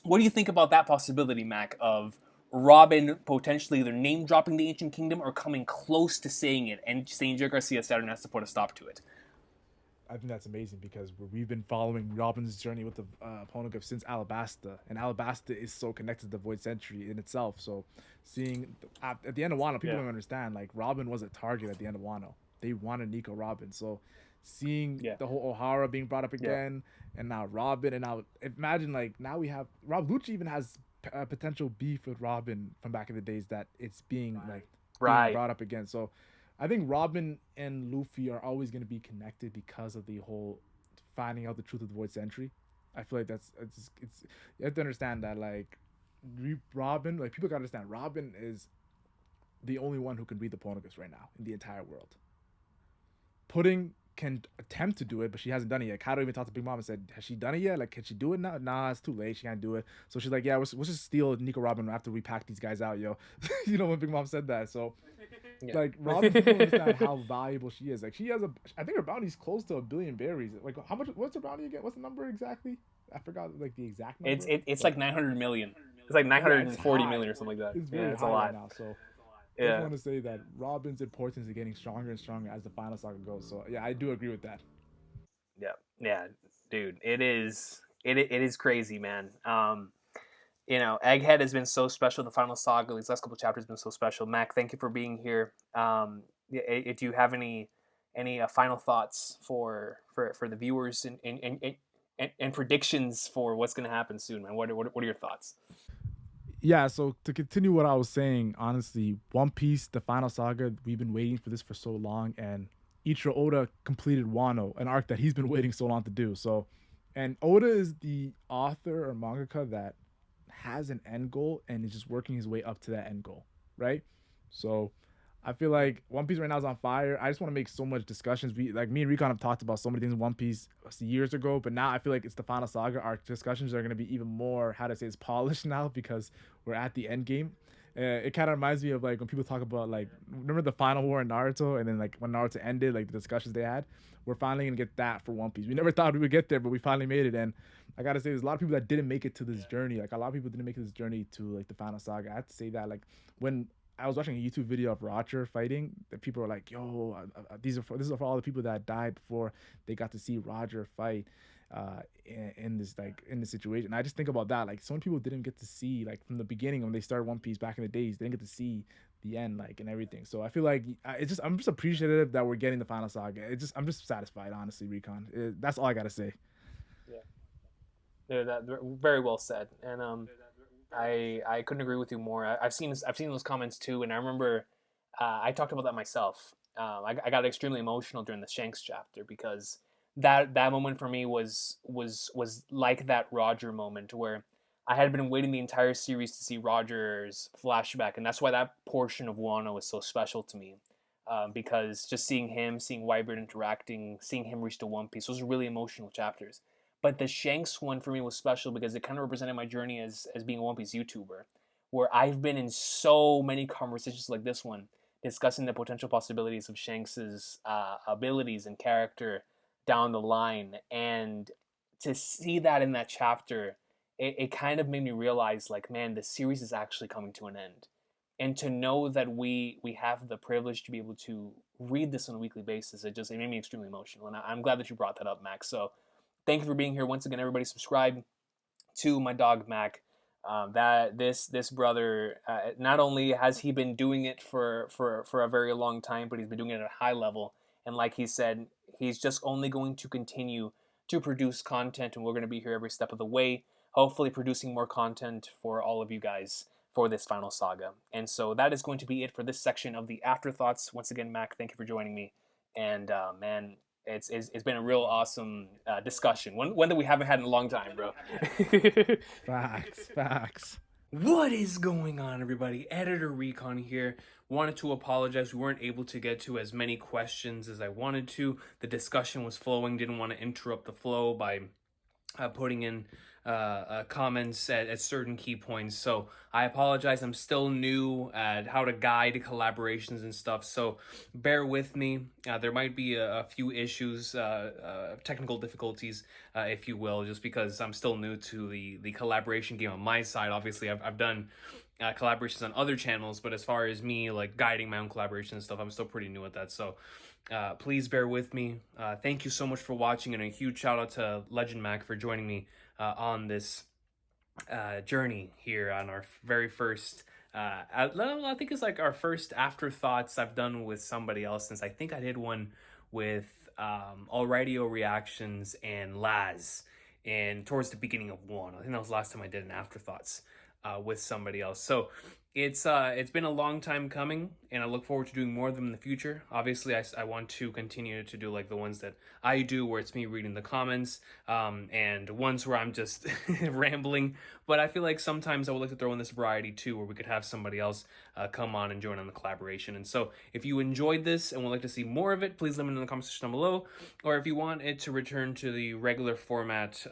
what do you think about that possibility, Mac, of Robin potentially either name dropping the Ancient Kingdom or coming close to saying it, and saying Jake Garcia Saturn has to put a stop to it? I think that's amazing because we've been following Robin's journey with the Poneglyph since Alabasta, and Alabasta is so connected to the Void Century in itself. So, seeing at the end of Wano, people Yeah. don't understand. Like Robin was a target at the end of Wano. They wanted Nico Robin. So, seeing Yeah. the whole O'Hara being brought up Yeah. again, and now Robin, and now imagine like now we have Rob Lucci even has potential beef with Robin from back in the days that it's being like being Right. brought up again. So I think Robin and Luffy are always going to be connected because of the whole finding out the truth of the Void Century. I feel like it's you have to understand that like Robin, like people gotta understand Robin is the only one who can read the Poneglyphs right now in the entire world. Pudding can attempt to do it, but she hasn't done it yet. Kato even talked to Big Mom and said, "Has she done it yet? Like, can she do it now? Nah, it's too late. She can't do it." So she's like, "Yeah, we'll just steal Nico Robin after we pack these guys out, yo." When Big Mom said that. So Yeah. like Robin, people don't understand how valuable she is. Like she has I think her bounty's close to 1 billion berries. Like how much? What's her bounty again? What's the number exactly? I forgot like the exact it's number, it, it's but like 900 million. It's like yeah, it's 940 high. million or something like that. It's Yeah, very it's a high right lot. now. So I just Yeah. want to say that Robin's importance is getting stronger and stronger as the final saga goes. So yeah, I do agree with that. Yeah. Yeah. Dude, it is crazy, man. Egghead has been so special. The final saga, these last couple chapters, have been so special. Mac, thank you for being here. Do you have any final thoughts for the viewers and predictions for what's going to happen soon, man? What are your thoughts? Yeah, so to continue what I was saying, honestly, One Piece, the final saga, we've been waiting for this for so long, and Ichiro Oda completed Wano, an arc that he's been waiting so long to do. So, and Oda is the author or mangaka that has an end goal and is just working his way up to that end goal, right? So, I feel like One Piece right now is on fire. I just want to make so much discussions. We like me and Recon have talked about so many things in One Piece years ago, but now I feel like it's the final saga. Our discussions are going to be even more, how to say, it's polished now because we're at the end game. It kind of reminds me of like when people talk about like remember the final war in Naruto, and then like when Naruto ended, like the discussions they had. We're finally gonna get that for One Piece. We never thought we would get there, but we finally made it. And I gotta say, there's a lot of people that didn't make it to this journey. Like a lot of people didn't make this journey to like the final saga. I have to say that like when I was watching a YouTube video of Roger fighting, that people were like, "Yo, this is for all the people that died before they got to see Roger fight." In this in this situation. I just think about that. Like some people didn't get to see like from the beginning when they started One Piece back in the days. They didn't get to see the end and everything. So I feel like I'm just appreciative that we're getting the final saga. I'm just satisfied, honestly, Recon. That's all I gotta say. Yeah, that very well said. And I couldn't agree with you more. I've seen those comments too, and I remember I talked about that myself. I got extremely emotional during the Shanks chapter because that moment for me was like that Roger moment where I had been waiting the entire series to see Roger's flashback, and that's why that portion of Wano is so special to me. Because just seeing him, seeing Whitebeard interacting, seeing him reach to One Piece, those are really emotional chapters. But the Shanks one for me was special because it kind of represented my journey as being a One Piece YouTuber, where I've been in so many conversations like this one, discussing the potential possibilities of Shanks's abilities and character down the line, and to see that in that chapter, it kind of made me realize, like, man, the series is actually coming to an end, and to know that we have the privilege to be able to read this on a weekly basis, it made me extremely emotional. And I'm glad that you brought that up, Max. So thank you for being here once again. Everybody, subscribe to my dog Mac. That this brother, not only has he been doing it for a very long time, but he's been doing it at a high level. And like he said, he's just only going to continue to produce content, and we're going to be here every step of the way. Hopefully, producing more content for all of you guys for this final saga. And so that is going to be it for this section of the Afterthoughts. Once again, Mac, thank you for joining me. And man, it's been a real awesome discussion. One that we haven't had in a long time, bro. Facts, facts. What is going on, everybody? Editor Recon here. Wanted to apologize. We weren't able to get to as many questions as I wanted to. The discussion was flowing. Didn't want to interrupt the flow by putting in comments at certain key points. So I apologize. I'm still new at how to guide collaborations and stuff. So bear with me. There might be a few issues, technical difficulties, if you will, just because I'm still new to the collaboration game on my side. Obviously, I've done collaborations on other channels, but as far as me like guiding my own collaboration and stuff, I'm still pretty new at that. So please bear with me. Thank you so much for watching, and a huge shout out to Legend Mac for joining me on this journey here on our very first I think it's like our first Afterthoughts I've done with somebody else, since I think I did one with All Radio Reactions and Laz, and towards the beginning of one. I think that was the last time I did an Afterthoughts with somebody else. So it's been a long time coming, and I look forward to doing more of them in the future. Obviously, I want to continue to do like the ones that I do, where it's me reading the comments, and ones where I'm just rambling. But I feel like sometimes I would like to throw in this variety too, where we could have somebody else come on and join on the collaboration. And so if you enjoyed this and would like to see more of it, please let me know in the comment section down below. Or if you want it to return to the regular format,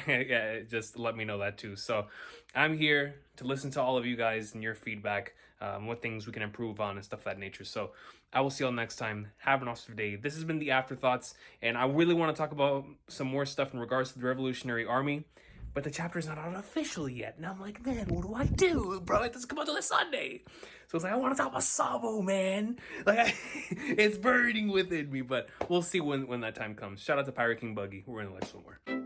yeah, just let me know that too. So I'm here to listen to all of you guys and your feedback, what things we can improve on and stuff of that nature. So I will see y'all next time. Have an awesome day. This has been the Afterthoughts, and I really want to talk about some more stuff in regards to the Revolutionary Army, but the chapter's not out officially yet. And I'm like, man, what do I do? Bro, it doesn't come out till this Sunday. So it's like, I want to talk about Sabo, man. Like, it's burning within me, but we'll see when that time comes. Shout out to Pirate King Buggy. We're going to let you some more.